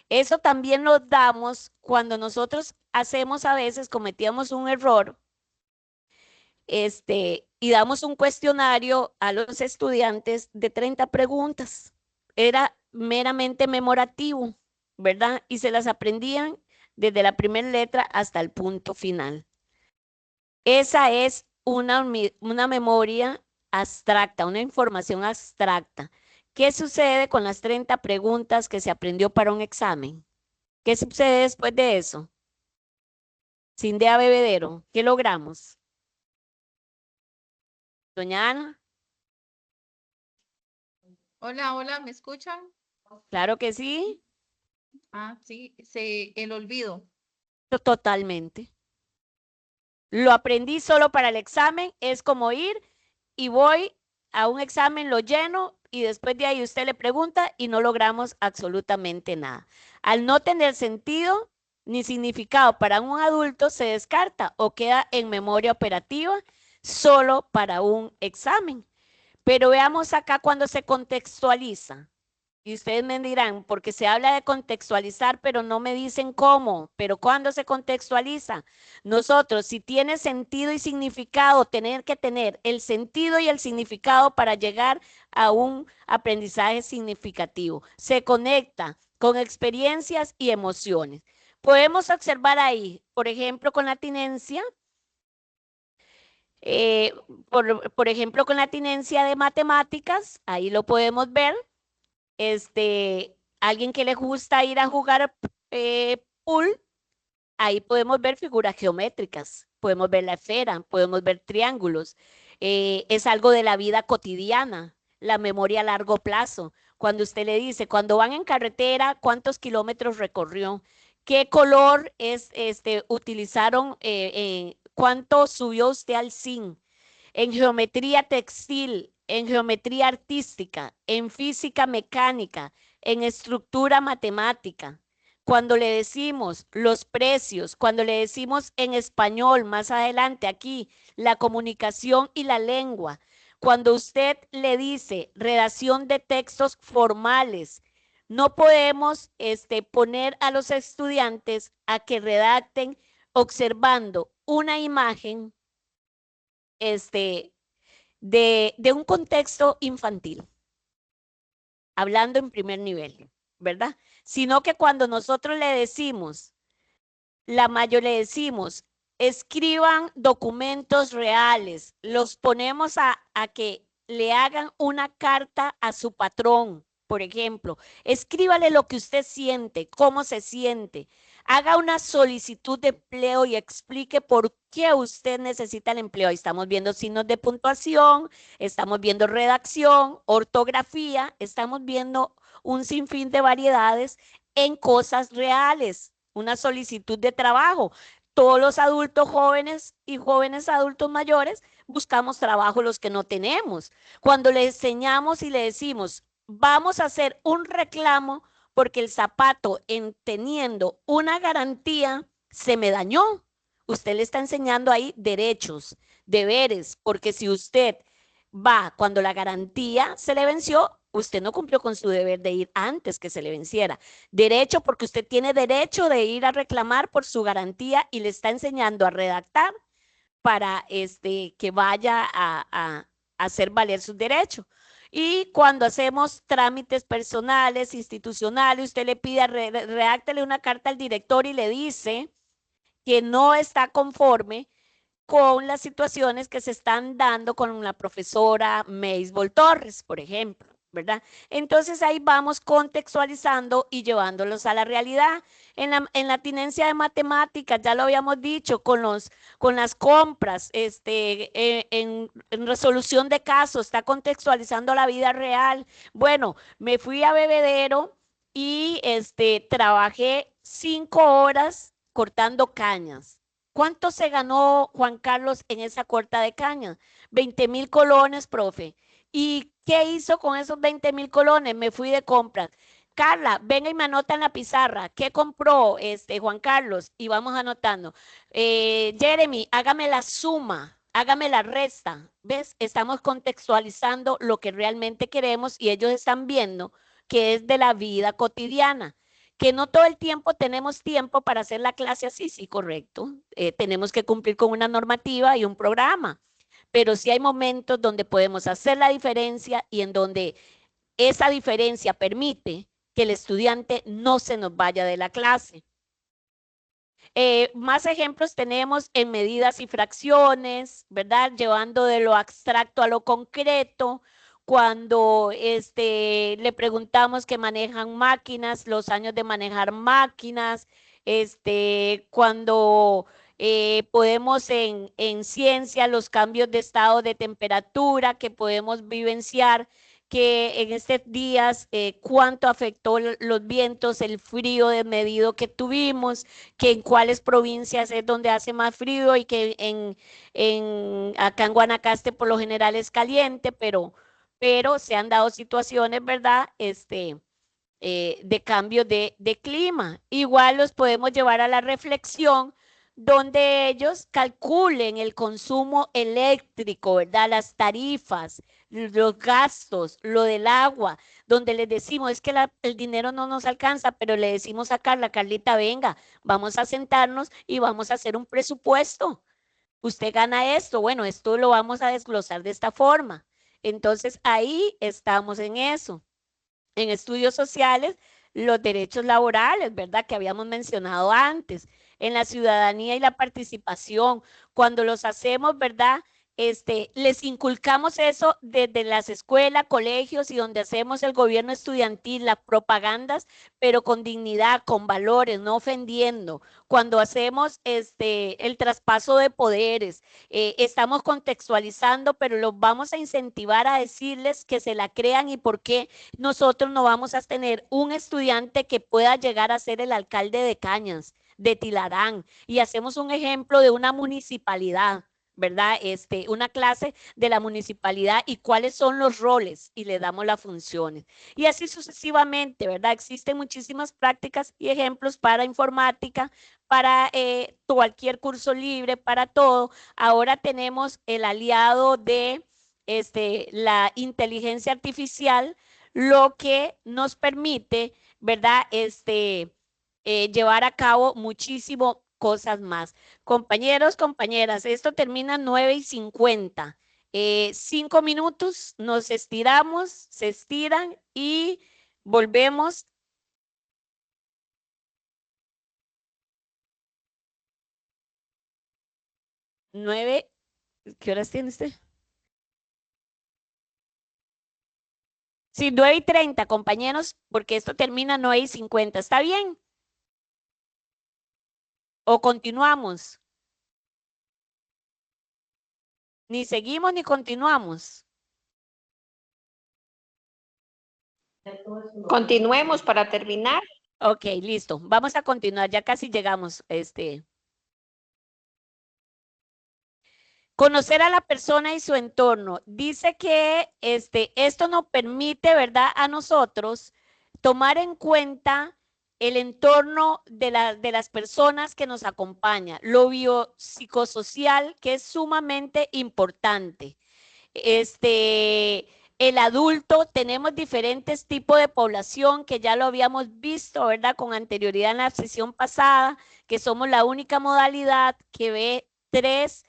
Eso también lo damos cuando nosotros hacemos a veces, cometíamos un error, y damos un cuestionario a los estudiantes de 30 preguntas. Era meramente memorativo, ¿verdad? Y se las aprendían desde la primera letra hasta el punto final. Esa es una memoria abstracta, una información abstracta. ¿Qué sucede con las 30 preguntas que se aprendió para un examen? ¿Qué sucede después de eso? Cindea Bebedero, ¿qué logramos? Doña Ana. Hola, hola, ¿me escuchan? Claro que sí. Ah, sí, el olvido. Totalmente. Lo aprendí solo para el examen, es como ir y voy a un examen, lo lleno y después de ahí usted le pregunta y no logramos absolutamente nada. Al no tener sentido ni significado para un adulto, se descarta o queda en memoria operativa solo para un examen. Pero veamos acá cuando se contextualiza. Y ustedes me dirán, porque se habla de contextualizar, pero no me dicen cómo, pero ¿cuándo se contextualiza? Nosotros, si tiene sentido y significado, tener que tener el sentido y el significado para llegar a un aprendizaje significativo. Se conecta con experiencias y emociones. Podemos observar ahí, por ejemplo, con la tinencia, por ejemplo, con la tinencia de matemáticas, ahí lo podemos ver. Alguien que le gusta ir a jugar pool, ahí podemos ver figuras geométricas, podemos ver la esfera, podemos ver triángulos. Es algo de la vida cotidiana, la memoria a largo plazo. Cuando usted le dice, cuando van en carretera, ¿cuántos kilómetros recorrió? ¿Qué color utilizaron? ¿Cuánto subió usted al zinc? En geometría textil, en geometría artística, en física mecánica, en estructura matemática. Cuando le decimos los precios, cuando le decimos en español, más adelante aquí, la comunicación y la lengua, cuando usted le dice redacción de textos formales, no podemos poner a los estudiantes a que redacten observando una imagen de un contexto infantil, hablando en primer nivel, ¿verdad? Sino que cuando nosotros le decimos, le decimos, escriban documentos reales, los ponemos a que le hagan una carta a su patrón, por ejemplo, escríbale lo que usted siente, cómo se siente, haga una solicitud de empleo y explique por qué usted necesita el empleo. Ahí estamos viendo signos de puntuación, estamos viendo redacción, ortografía, estamos viendo un sinfín de variedades en cosas reales, una solicitud de trabajo. Todos los adultos jóvenes y jóvenes adultos mayores buscamos trabajo los que no tenemos. Cuando le enseñamos y le decimos, vamos a hacer un reclamo porque el zapato teniendo una garantía se me dañó. Usted le está enseñando ahí derechos, deberes, porque si usted va cuando la garantía se le venció, usted no cumplió con su deber de ir antes que se le venciera. Derecho porque usted tiene derecho de ir a reclamar por su garantía y le está enseñando a redactar para que vaya a hacer valer sus derechos. Y cuando hacemos trámites personales, institucionales, usted le pide, redáctele una carta al director y le dice que no está conforme con las situaciones que se están dando con la profesora Maysbol Torres, por ejemplo, ¿verdad? Entonces ahí vamos contextualizando y llevándolos a la realidad. En la tinencia de matemáticas, ya lo habíamos dicho, con las compras, en resolución de casos, está contextualizando la vida real. Bueno, me fui a Bebedero y trabajé 5 horas cortando cañas. ¿Cuánto se ganó Juan Carlos en esa corta de caña? 20,000 colones, profe. ¿Y qué hizo con esos 20,000 colones? Me fui de compras. Carla, venga y me anota en la pizarra. ¿Qué compró Juan Carlos? Y vamos anotando. Jeremy, hágame la suma, hágame la resta. ¿Ves? Estamos contextualizando lo que realmente queremos y ellos están viendo que es de la vida cotidiana. Que no todo el tiempo tenemos tiempo para hacer la clase así, sí, correcto. Tenemos que cumplir con una normativa y un programa, pero sí hay momentos donde podemos hacer la diferencia y en donde esa diferencia permite que el estudiante no se nos vaya de la clase. Más ejemplos tenemos en medidas y fracciones, ¿verdad? Llevando de lo abstracto a lo concreto. Cuando le preguntamos que manejan máquinas, los años de manejar máquinas, cuando podemos en ciencia los cambios de estado de temperatura que podemos vivenciar, que en estos días cuánto afectó los vientos, el frío desmedido que tuvimos, que en cuáles provincias es donde hace más frío y que acá en Guanacaste por lo general es caliente, pero se han dado situaciones, ¿verdad? De cambio de clima. Igual los podemos llevar a la reflexión donde ellos calculen el consumo eléctrico, ¿verdad? Las tarifas, los gastos, lo del agua, donde les decimos, es que el dinero no nos alcanza, pero le decimos a Carla, Carlita, venga, vamos a sentarnos y vamos a hacer un presupuesto. Usted gana esto, bueno, esto lo vamos a desglosar de esta forma. Entonces, ahí estamos en eso. En estudios sociales, los derechos laborales, ¿verdad? Que habíamos mencionado antes, en la ciudadanía y la participación, cuando los hacemos, ¿verdad? Les inculcamos eso desde las escuelas, colegios y donde hacemos el gobierno estudiantil, las propagandas, pero con dignidad, con valores, no ofendiendo. Cuando hacemos el traspaso de poderes, estamos contextualizando, pero los vamos a incentivar a decirles que se la crean y por qué nosotros no vamos a tener un estudiante que pueda llegar a ser el alcalde de Cañas, de Tilarán, y hacemos un ejemplo de una municipalidad, ¿verdad? Una clase de la municipalidad y cuáles son los roles y le damos las funciones. Y así sucesivamente, ¿verdad? Existen muchísimas prácticas y ejemplos para informática, para cualquier curso libre, para todo. Ahora tenemos el aliado de la inteligencia artificial, lo que nos permite, ¿verdad? Llevar a cabo muchísimo cosas más. Compañeros, compañeras, esto termina 9:50. 5 minutos, nos estiramos, se estiran y volvemos. 9, ¿qué horas tiene usted? Sí, 9:30, compañeros, porque esto termina 9:50. ¿Está bien? ¿O continuamos? Ni seguimos ni continuamos. Continuemos para terminar. Ok, listo. Vamos a continuar. Ya casi llegamos. Conocer a la persona y su entorno. Dice que esto nos permite, ¿verdad?, a nosotros tomar en cuenta el entorno de las personas que nos acompañan, lo biopsicosocial, que es sumamente importante. El adulto, tenemos diferentes tipos de población que ya lo habíamos visto, ¿verdad?, con anterioridad en la sesión pasada, que somos la única modalidad que ve 3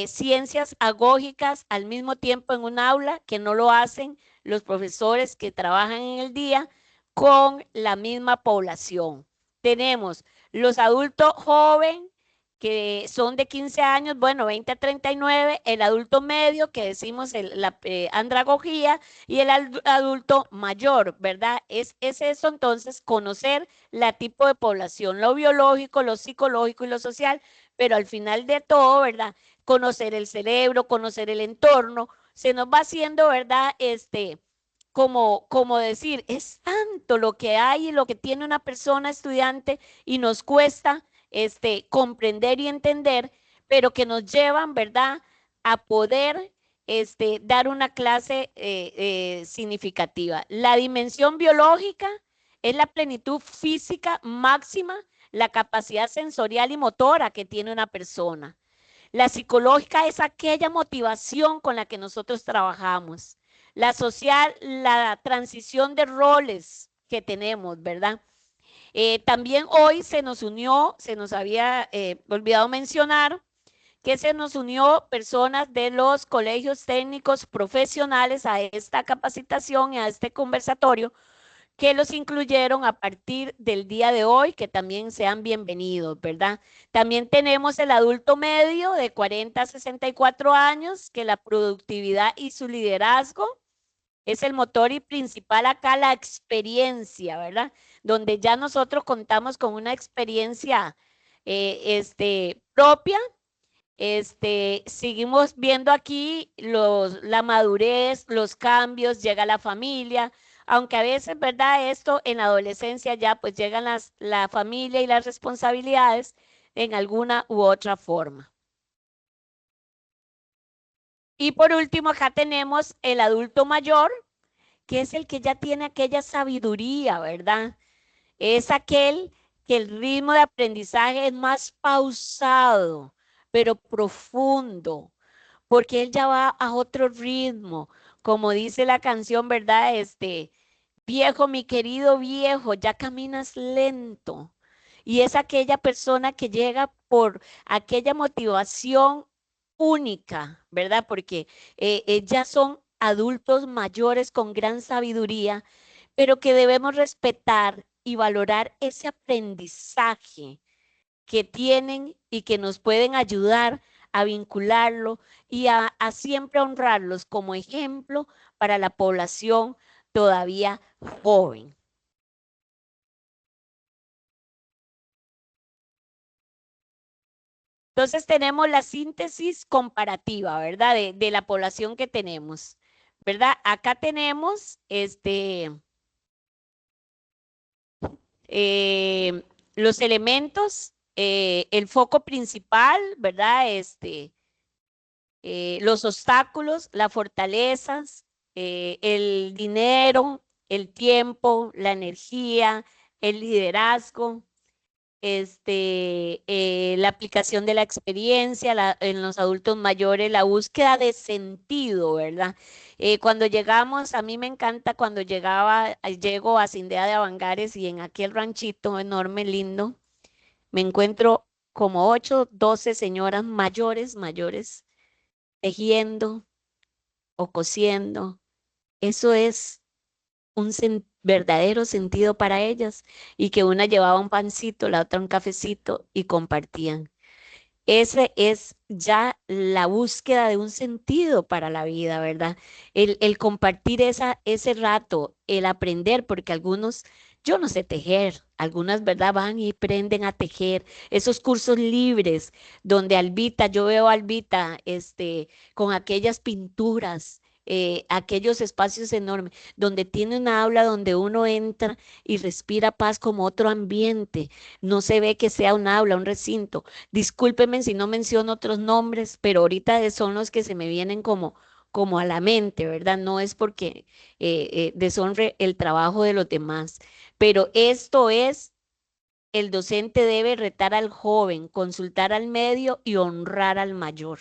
ciencias agógicas al mismo tiempo en un aula, que no lo hacen los profesores que trabajan en el día con la misma población. Tenemos los adultos jóvenes, que son de 15 años, bueno, 20 a 39, el adulto medio, que decimos la andragogía, y el adulto mayor, ¿verdad? Es eso entonces, conocer la tipo de población, lo biológico, lo psicológico y lo social, pero al final de todo, ¿verdad? Conocer el cerebro, conocer el entorno, se nos va haciendo, ¿verdad? Como decir, es tanto lo que hay y lo que tiene una persona estudiante y nos cuesta comprender y entender, pero que nos llevan, ¿verdad?, a poder dar una clase significativa. La dimensión biológica es la plenitud física máxima, la capacidad sensorial y motora que tiene una persona. La psicológica es aquella motivación con la que nosotros trabajamos. La social, la transición de roles que tenemos, ¿verdad? También hoy se nos unió, se nos había olvidado mencionar, que se nos unió personas de los colegios técnicos profesionales a esta capacitación y a este conversatorio, que los incluyeron a partir del día de hoy, que también sean bienvenidos, ¿verdad? También tenemos el adulto medio de 40 a 64 años, que la productividad y su liderazgo es el motor y principal acá la experiencia, ¿verdad? Donde ya nosotros contamos con una experiencia propia. Seguimos viendo aquí la madurez, los cambios, llega la familia, aunque a veces, ¿verdad? Esto en la adolescencia ya pues llegan la familia y las responsabilidades en alguna u otra forma. Y por último, acá tenemos el adulto mayor, que es el que ya tiene aquella sabiduría, ¿verdad? Es aquel que el ritmo de aprendizaje es más pausado, pero profundo, porque él ya va a otro ritmo, como dice la canción, ¿verdad? Viejo, mi querido viejo, ya caminas lento. Y es aquella persona que llega por aquella motivación única, ¿verdad? Porque ya son adultos mayores con gran sabiduría, pero que debemos respetar y valorar ese aprendizaje que tienen y que nos pueden ayudar a vincularlo y a siempre honrarlos como ejemplo para la población todavía joven. Entonces tenemos la síntesis comparativa, ¿verdad? De la población que tenemos, ¿verdad? Acá tenemos los elementos, el foco principal, ¿verdad? Los obstáculos, las fortalezas, el dinero, el tiempo, la energía, el liderazgo, la aplicación de la experiencia en los adultos mayores, la búsqueda de sentido, ¿verdad? Cuando llegamos, a mí me encanta cuando llego a Cindea de Avangares y en aquel ranchito enorme, lindo, me encuentro como 8, 12 señoras mayores, tejiendo o cosiendo. Eso es un verdadero sentido para ellas y que una llevaba un pancito, la otra un cafecito y compartían. Ese es ya la búsqueda de un sentido para la vida, ¿verdad? El compartir ese rato, el aprender, porque algunos, yo no sé tejer, algunas, ¿verdad? Van y aprenden a tejer. Esos cursos libres donde Albita, yo veo a Albita, con aquellas pinturas, aquellos espacios enormes, donde tiene una aula donde uno entra y respira paz como otro ambiente. No se ve que sea un aula, un recinto. Discúlpenme si no menciono otros nombres, pero ahorita son los que se me vienen como a la mente, ¿verdad? No es porque deshonre el trabajo de los demás, pero esto es, el docente debe retar al joven, consultar al medio y honrar al mayor.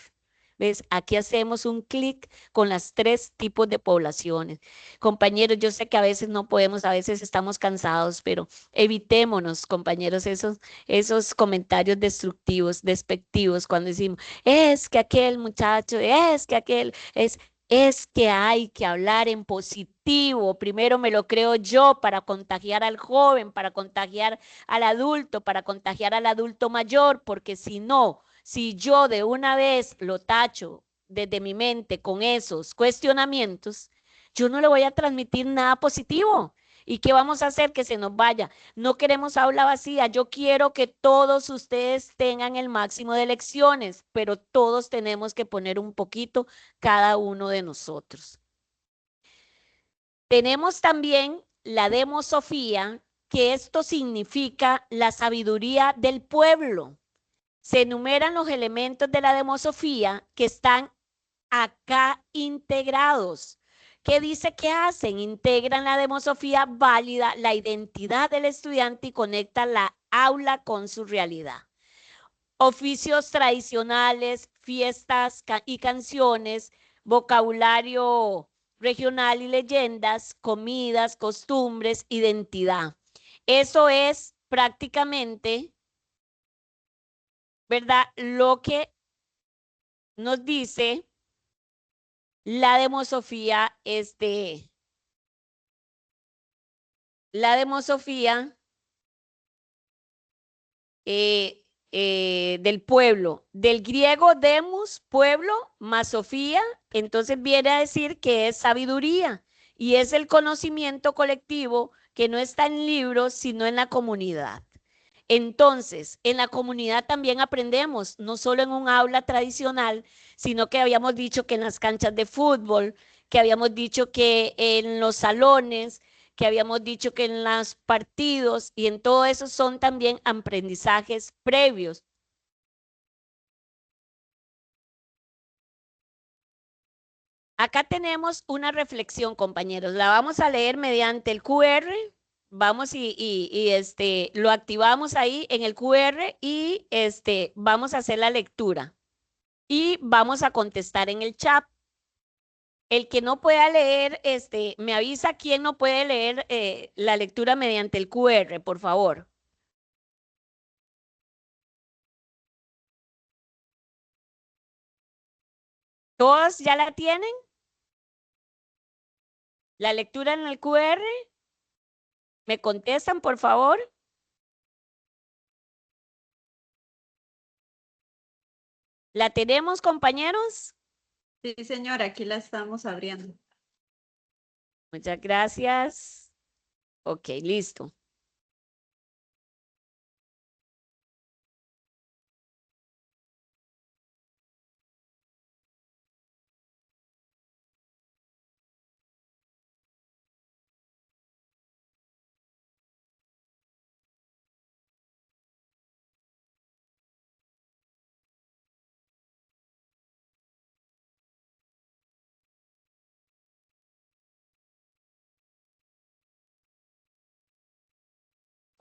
¿Ves? Aquí hacemos un clic con las 3 tipos de poblaciones. Compañeros, yo sé que a veces no podemos, a veces estamos cansados, pero evitémonos, compañeros, esos comentarios destructivos, despectivos, cuando decimos, es que aquel muchacho, es que aquel, es que hay que hablar en positivo. Primero me lo creo yo para contagiar al joven, para contagiar al adulto, para contagiar al adulto mayor, porque si no, si yo de una vez lo tacho desde mi mente con esos cuestionamientos, yo no le voy a transmitir nada positivo. ¿Y qué vamos a hacer? Que se nos vaya. No queremos aula vacía. Yo quiero que todos ustedes tengan el máximo de lecciones, pero todos tenemos que poner un poquito cada uno de nosotros. Tenemos también la demosofía, que esto significa la sabiduría del pueblo. Se enumeran los elementos de la demosofía que están acá integrados. ¿Qué dice que hacen? Integran la demosofía válida, la identidad del estudiante y conectan la aula con su realidad. Oficios tradicionales, fiestas y canciones, vocabulario regional y leyendas, comidas, costumbres, identidad. Eso es prácticamente, ¿verdad? Lo que nos dice la demosofía la demosofía del pueblo, del griego demos, pueblo, más sofía, entonces viene a decir que es sabiduría y es el conocimiento colectivo que no está en libros, sino en la comunidad. Entonces, en la comunidad también aprendemos, no solo en un aula tradicional, sino que habíamos dicho que en las canchas de fútbol, que habíamos dicho que en los salones, que habíamos dicho que en los partidos y en todo eso son también aprendizajes previos. Acá tenemos una reflexión, compañeros. La vamos a leer mediante el QR. Vamos y lo activamos ahí en el QR y vamos a hacer la lectura. Y vamos a contestar en el chat. El que no pueda leer, me avisa quién no puede leer la lectura mediante el QR, por favor. ¿Todos ya la tienen? ¿La lectura en el QR? ¿Me contestan, por favor? ¿La tenemos, compañeros? Sí, señora, aquí la estamos abriendo. Muchas gracias. Ok, listo.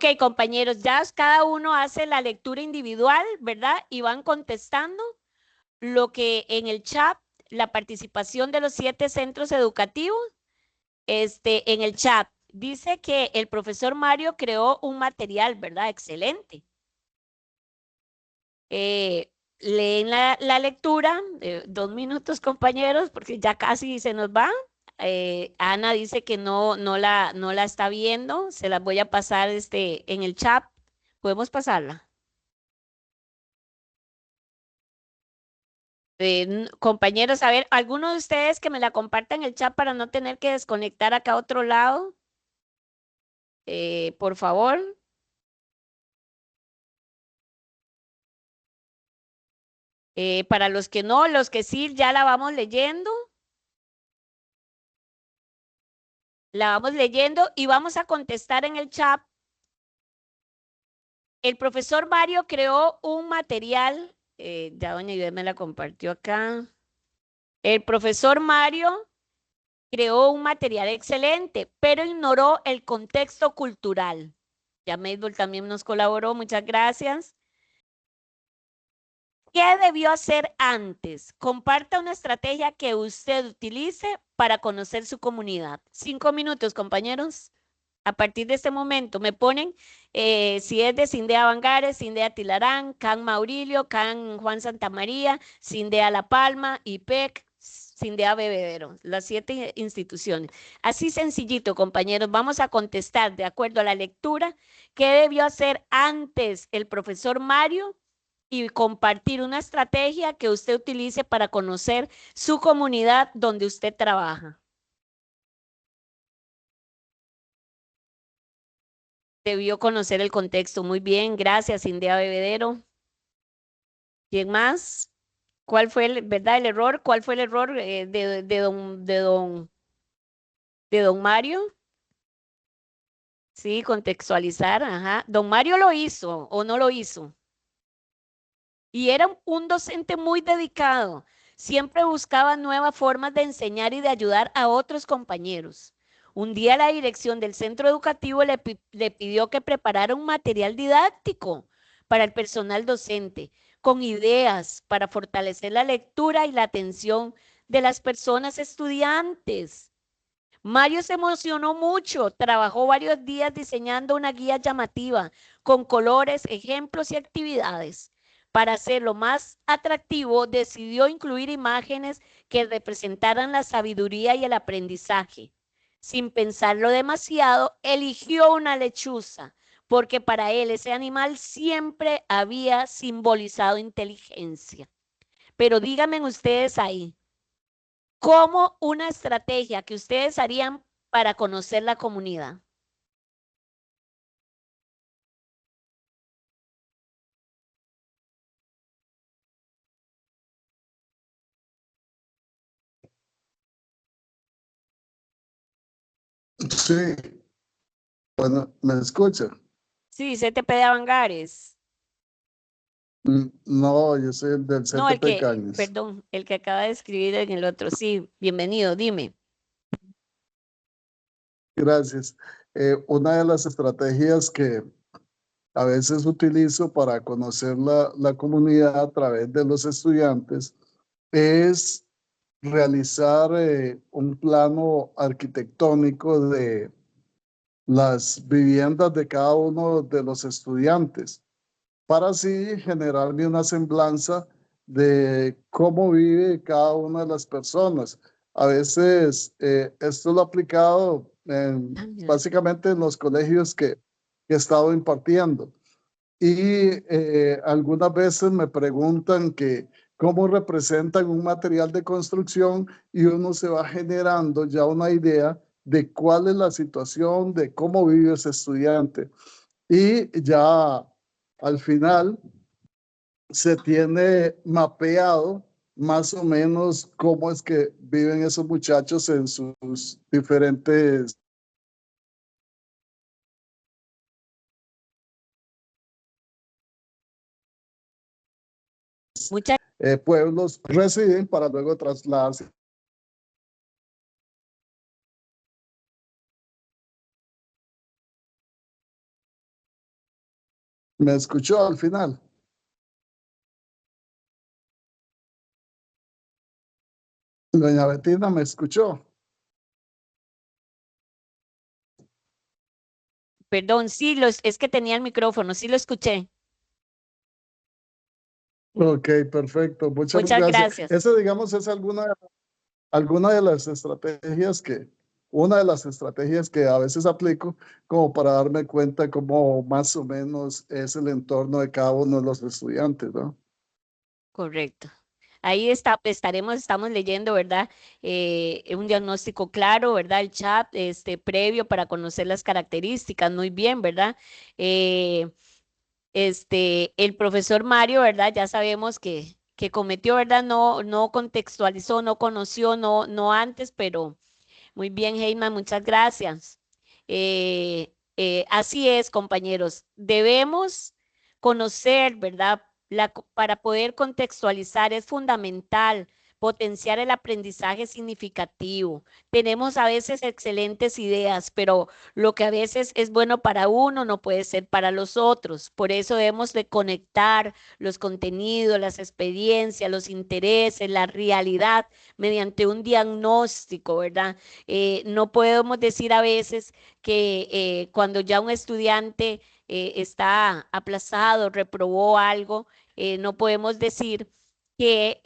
Ok, compañeros, ya cada uno hace la lectura individual, ¿verdad? Y van contestando lo que en el chat, la participación de los 7 centros educativos, en el chat, dice que el profesor Mario creó un material, ¿verdad? Excelente. Leen la lectura, 2 minutos, compañeros, porque ya casi se nos va. Ana dice que no la está viendo, se las voy a pasar en el chat. ¿Podemos pasarla? Compañeros, a ver, alguno de ustedes que me la compartan en el chat para no tener que desconectar acá a otro lado. Por favor. Para los que no, los que sí, ya la vamos leyendo. La vamos leyendo y vamos a contestar en el chat. El profesor Mario creó un material, ya doña Ivette me la compartió acá. El profesor Mario creó un material excelente, pero ignoró el contexto cultural. Ya Maybol también nos colaboró, muchas gracias. ¿Qué debió hacer antes? Comparta una estrategia que usted utilice para conocer su comunidad. 5 minutos, compañeros. A partir de este momento me ponen si es de Cindea Bangares, Cindea Tilarán, CAN Maurilio, CAN Juan Santamaría, Cindea La Palma, IPEC, Cindea Bebedero, las 7 instituciones. Así sencillito, compañeros, vamos a contestar de acuerdo a la lectura qué debió hacer antes el profesor Mario y compartir una estrategia que usted utilice para conocer su comunidad donde usted trabaja. Debió conocer el contexto. Muy bien, gracias, Cindea Bebedero. ¿Quién más? ¿Cuál fue el error? ¿Cuál fue el error de don Mario? Sí, contextualizar, ajá. ¿Don Mario lo hizo o no lo hizo? Y era un docente muy dedicado. Siempre buscaba nuevas formas de enseñar y de ayudar a otros compañeros. Un día la dirección del centro educativo le pidió que preparara un material didáctico para el personal docente, con ideas para fortalecer la lectura y la atención de las personas estudiantes. Mario se emocionó mucho, trabajó varios días diseñando una guía llamativa con colores, ejemplos y actividades. Para hacerlo más atractivo, decidió incluir imágenes que representaran la sabiduría y el aprendizaje. sin pensarlo demasiado, eligió una lechuza, porque para él ese animal siempre había simbolizado inteligencia. Pero díganme ustedes ahí, ¿cómo una estrategia que ustedes harían para conocer la comunidad? Sí, bueno, ¿me escucha? Sí, CTP de Avangares. No, yo soy el del No, CTP Cañas. perdón, el que acaba de escribir en el otro. Sí, bienvenido, dime. Gracias. Una de las estrategias que a veces utilizo para conocer la comunidad a través de los estudiantes es realizar un plano arquitectónico de las viviendas de cada uno de los estudiantes, para así generarme una semblanza de cómo vive cada una de las personas. A veces esto lo he aplicado básicamente en los colegios que he estado impartiendo. Y algunas veces me preguntan que cómo representan un material de construcción y uno se va generando ya una idea de cuál es la situación, de cómo vive ese estudiante. Y ya al final se tiene mapeado más o menos cómo es que viven esos muchachos en sus diferentes Muchas pueblos, residen para luego trasladarse. ¿Me escuchó al final? Doña Betina, ¿me escuchó? Perdón, sí, es que tenía el micrófono, sí lo escuché. Ok, perfecto. Muchas Muchas gracias. gracias. Esa, digamos, es alguna de las estrategias una de las estrategias que a veces aplico como para darme cuenta cómo más o menos es el entorno de cada uno de los estudiantes, ¿no? Correcto. Ahí estamos leyendo, ¿verdad? Un diagnóstico claro, ¿verdad? El chat, previo para conocer las características, muy bien, ¿verdad? Eh, el profesor Mario, ¿verdad? Ya sabemos que cometió, ¿verdad? No contextualizó, no conoció, no antes, pero muy bien, Heyman, muchas gracias. Así es, compañeros. Debemos conocer, ¿verdad? Para poder contextualizar es fundamental potenciar el aprendizaje significativo. Tenemos a veces excelentes ideas, pero lo que a veces es bueno para uno no puede ser para los otros. Por eso debemos de conectar los contenidos, las experiencias, los intereses, la realidad mediante un diagnóstico, ¿verdad? No podemos decir a veces que cuando ya un estudiante está aplazado, reprobó algo, no podemos decir que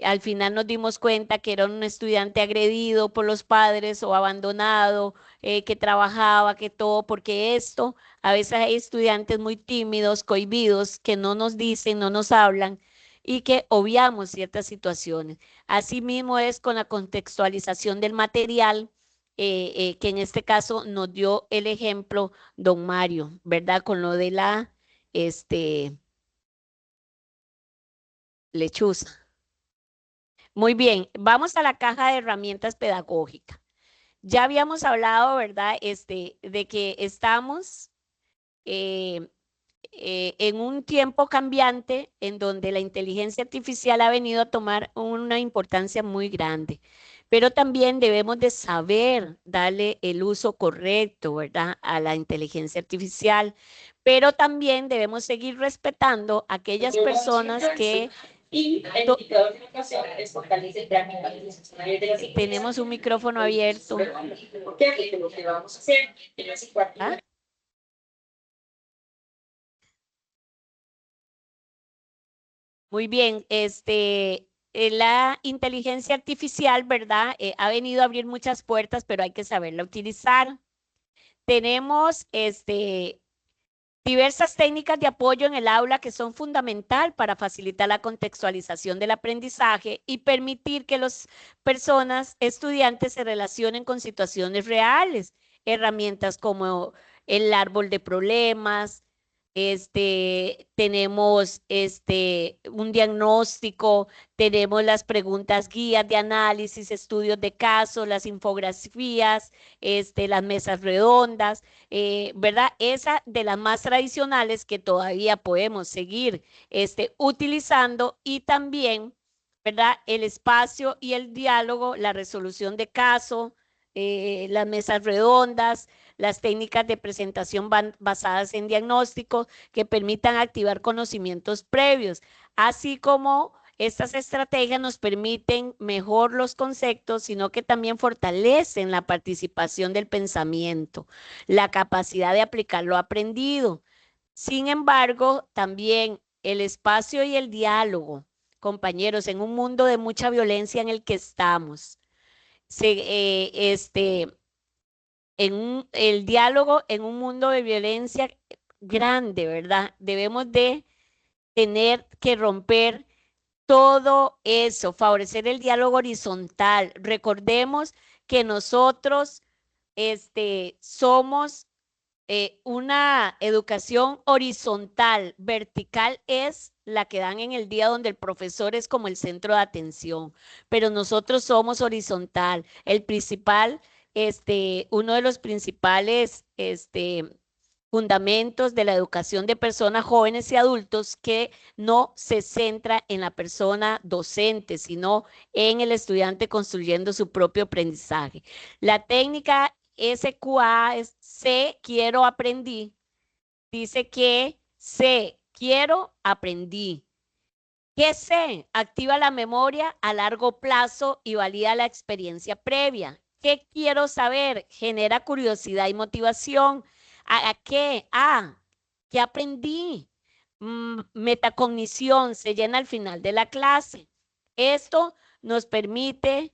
al final nos dimos cuenta que era un estudiante agredido por los padres o abandonado, que trabajaba, que todo, porque esto, a veces hay estudiantes muy tímidos, cohibidos, que no nos dicen, no nos hablan y que obviamos ciertas situaciones. Asimismo es con la contextualización del material, que en este caso nos dio el ejemplo don Mario, ¿verdad? Con lo de la lechuza. Muy bien, vamos a la caja de herramientas pedagógicas. Ya habíamos hablado, ¿verdad? De que estamos eh, en un tiempo cambiante en donde la inteligencia artificial ha venido a tomar una importancia muy grande, pero también debemos de saber darle el uso correcto, ¿verdad? A la inteligencia artificial, pero también debemos seguir respetando a aquellas personas que tenemos un micrófono abierto. ¿Ah? Muy bien, la inteligencia artificial, ¿verdad? Ha venido a abrir muchas puertas, pero hay que saberla utilizar. Tenemos diversas técnicas de apoyo en el aula que son fundamental para facilitar la contextualización del aprendizaje y permitir que las personas, estudiantes, se relacionen con situaciones reales. Herramientas como el árbol de problemas, tenemos un diagnóstico, tenemos las preguntas guías de análisis, estudios de casos, las infografías, las mesas redondas, ¿verdad? Esa de las más tradicionales que todavía podemos seguir utilizando, y también, ¿verdad? El espacio y el diálogo, la resolución de casos, las mesas redondas, las técnicas de presentación basadas en diagnóstico que permitan activar conocimientos previos, así como estas estrategias nos permiten mejor los conceptos, sino que también fortalecen la participación del pensamiento, la capacidad de aplicar lo aprendido. Sin embargo, también el espacio y el diálogo, compañeros, en un mundo de mucha violencia en el que estamos, el diálogo en un mundo de violencia grande, ¿verdad? Debemos de tener que romper todo eso, favorecer el diálogo horizontal. Recordemos que nosotros somos una educación horizontal. Vertical es la que dan en el día donde el profesor es como el centro de atención, pero nosotros somos horizontal. El principal, uno de los principales fundamentos de la educación de personas jóvenes y adultos, que no se centra en la persona docente, sino en el estudiante construyendo su propio aprendizaje. La técnica SQA es sé, quiero, aprendí. Dice que sé, quiero, aprendí. ¿Qué sé? Activa la memoria a largo plazo y valida la experiencia previa. ¿Qué quiero saber? Genera curiosidad y motivación. ¿A qué? ¿Qué aprendí? Metacognición se llena al final de la clase. Esto nos permite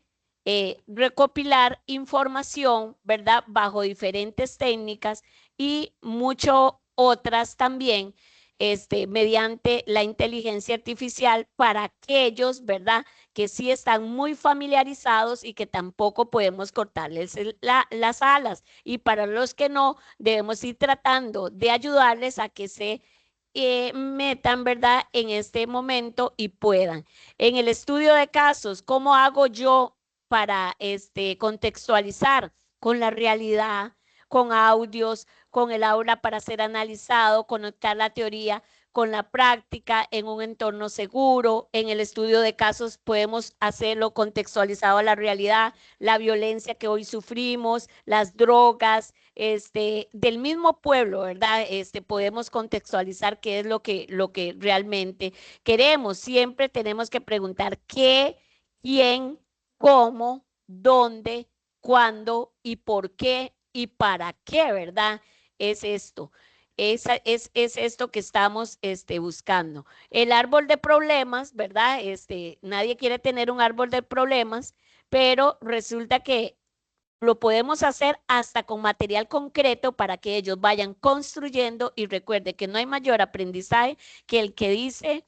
recopilar información, ¿verdad? Bajo diferentes técnicas y muchas otras también, mediante la inteligencia artificial, para aquellos, ¿verdad?, que sí están muy familiarizados y que tampoco podemos cortarles las alas. Y para los que no, debemos ir tratando de ayudarles a que se metan, ¿verdad?, en este momento y puedan. En el estudio de casos, ¿cómo hago yo para contextualizar? Con la realidad, con audios, con el aula para ser analizado, conectar la teoría con la práctica en un entorno seguro. En el estudio de casos podemos hacerlo contextualizado a la realidad, la violencia que hoy sufrimos, las drogas, del mismo pueblo, ¿verdad? Podemos contextualizar qué es lo que realmente queremos. Siempre tenemos que preguntar qué, quién, cómo, dónde, cuándo y por qué y para qué, ¿verdad? Es esto. Es esto que estamos buscando. El árbol de problemas, ¿verdad? Nadie quiere tener un árbol de problemas, pero resulta que lo podemos hacer hasta con material concreto para que ellos vayan construyendo, y recuerde que no hay mayor aprendizaje que el que dice,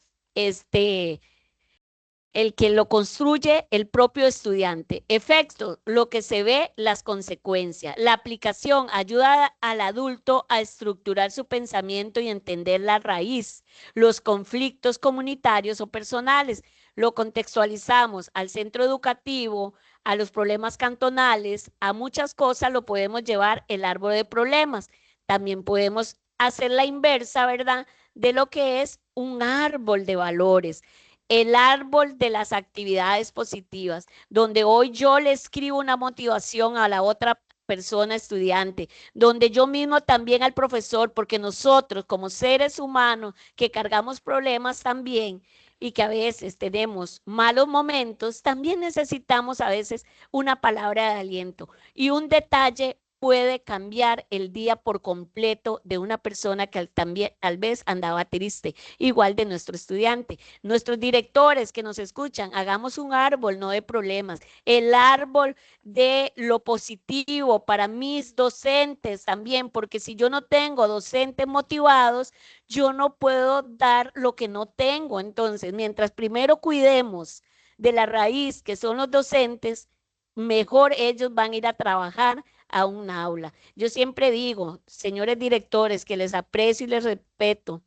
el que lo construye el propio estudiante. Efecto, lo que se ve, las consecuencias. La aplicación ayuda al adulto a estructurar su pensamiento y entender la raíz, los conflictos comunitarios o personales. Lo contextualizamos al centro educativo, a los problemas cantonales, a muchas cosas lo podemos llevar el árbol de problemas. También podemos hacer la inversa, ¿verdad?, de lo que es un árbol de valores. El árbol de las actividades positivas, donde hoy yo le escribo una motivación a la otra persona estudiante, donde yo mismo también al profesor, porque nosotros como seres humanos que cargamos problemas también y que a veces tenemos malos momentos, también necesitamos a veces una palabra de aliento. Y un detalle puede cambiar el día por completo de una persona que también tal vez andaba triste, igual de nuestro estudiante. Nuestros directores que nos escuchan, hagamos un árbol, no de problemas, el árbol de lo positivo para mis docentes también, porque si yo no tengo docentes motivados, yo no puedo dar lo que no tengo. Entonces, mientras primero cuidemos de la raíz, que son los docentes, mejor ellos van a ir a trabajar a un aula. Yo siempre digo, señores directores, que les aprecio y les respeto,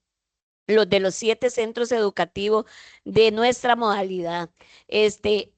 los de los 7 centros educativos de nuestra modalidad.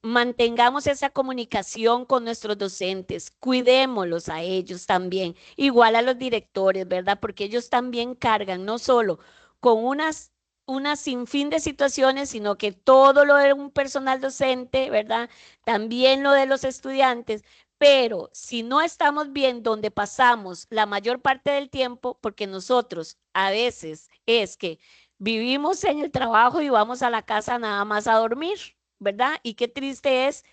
Mantengamos esa comunicación con nuestros docentes, cuidémoslos a ellos también, igual a los directores, ¿verdad? Porque ellos también cargan no solo con una sinfín de situaciones, sino que todo lo de un personal docente, ¿verdad? También lo de los estudiantes, pero si no estamos bien donde pasamos la mayor parte del tiempo, porque nosotros a veces es que vivimos en el trabajo y vamos a la casa nada más a dormir, ¿verdad? Y qué triste es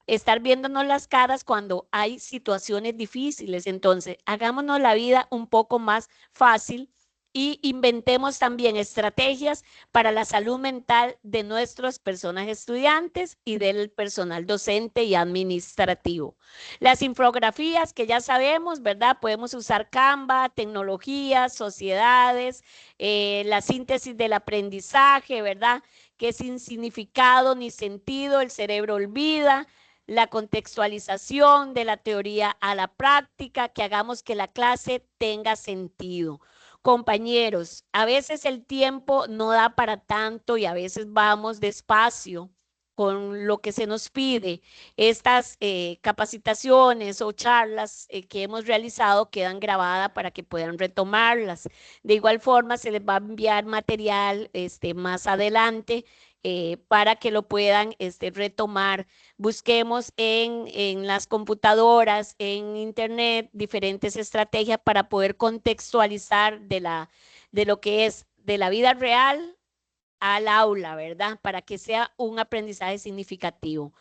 estar viéndonos las caras cuando hay situaciones difíciles. Entonces, hagámonos la vida un poco más fácil y inventemos también estrategias para la salud mental de nuestras personas estudiantes y del personal docente y administrativo. Las infografías que ya sabemos, ¿verdad? Podemos usar Canva, tecnologías, sociedades, la síntesis del aprendizaje, ¿verdad? Que sin significado ni sentido el cerebro olvida, la contextualización de la teoría a la práctica, que hagamos que la clase tenga sentido. Compañeros, a veces el tiempo no da para tanto y a veces vamos despacio con lo que se nos pide. Estas capacitaciones o charlas que hemos realizado quedan grabadas para que puedan retomarlas. De igual forma, se les va a enviar material más adelante para que lo puedan retomar. Busquemos en las computadoras, en internet, diferentes estrategias para poder contextualizar de lo que es de la vida real al aula, ¿verdad? Para que sea un aprendizaje significativo.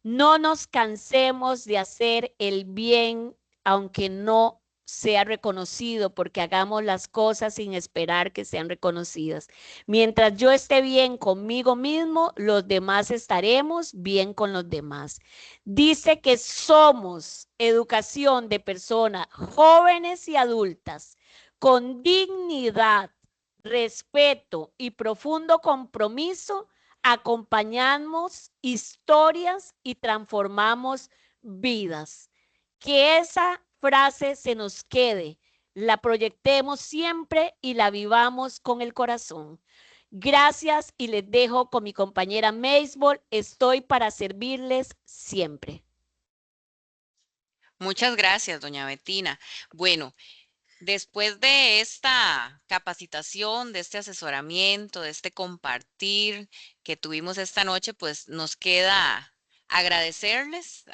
No nos cansemos de hacer el bien, aunque no sea reconocido, porque hagamos las cosas sin esperar que sean reconocidas. Mientras yo esté bien conmigo mismo, los demás estaremos bien con los demás. Dice que somos educación de personas jóvenes y adultas con dignidad, respeto y profundo compromiso. Acompañamos historias y transformamos vidas. Que esa frase se nos quede, la proyectemos siempre y la vivamos con el corazón. Gracias y les dejo con mi compañera Maysbol. Estoy para servirles siempre. Muchas gracias, doña Bettina. Bueno, después de esta capacitación, de este asesoramiento, de este compartir que tuvimos esta noche, pues nos queda agradecerles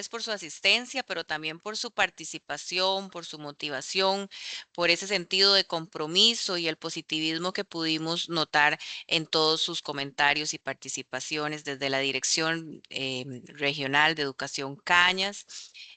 por su asistencia, pero también por su participación, por su motivación, por ese sentido de compromiso y el positivismo que pudimos notar en todos sus comentarios y participaciones desde la Dirección Regional de Educación Cañas.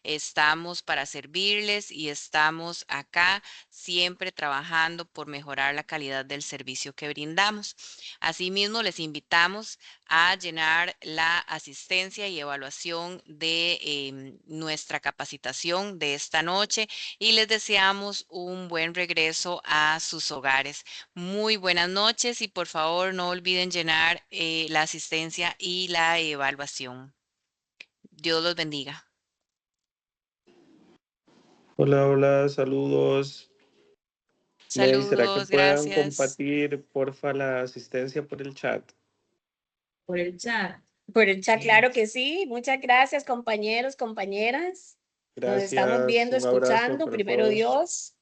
Estamos para servirles y estamos acá siempre trabajando por mejorar la calidad del servicio que brindamos. Asimismo, les invitamos a llenar la asistencia y evaluación de nuestra capacitación de esta noche y les deseamos un buen regreso a sus hogares. Muy buenas noches y por favor no olviden llenar la asistencia y la evaluación. Dios los bendiga. Hola, hola, saludos. May, ¿será que Saludos, puedan gracias. compartir, porfa, la asistencia por el chat? Por el chat. Por el chat, claro que sí. Muchas gracias, compañeros, compañeras. Nos estamos Gracias, viendo, un abrazo escuchando. para Primero todos. Dios.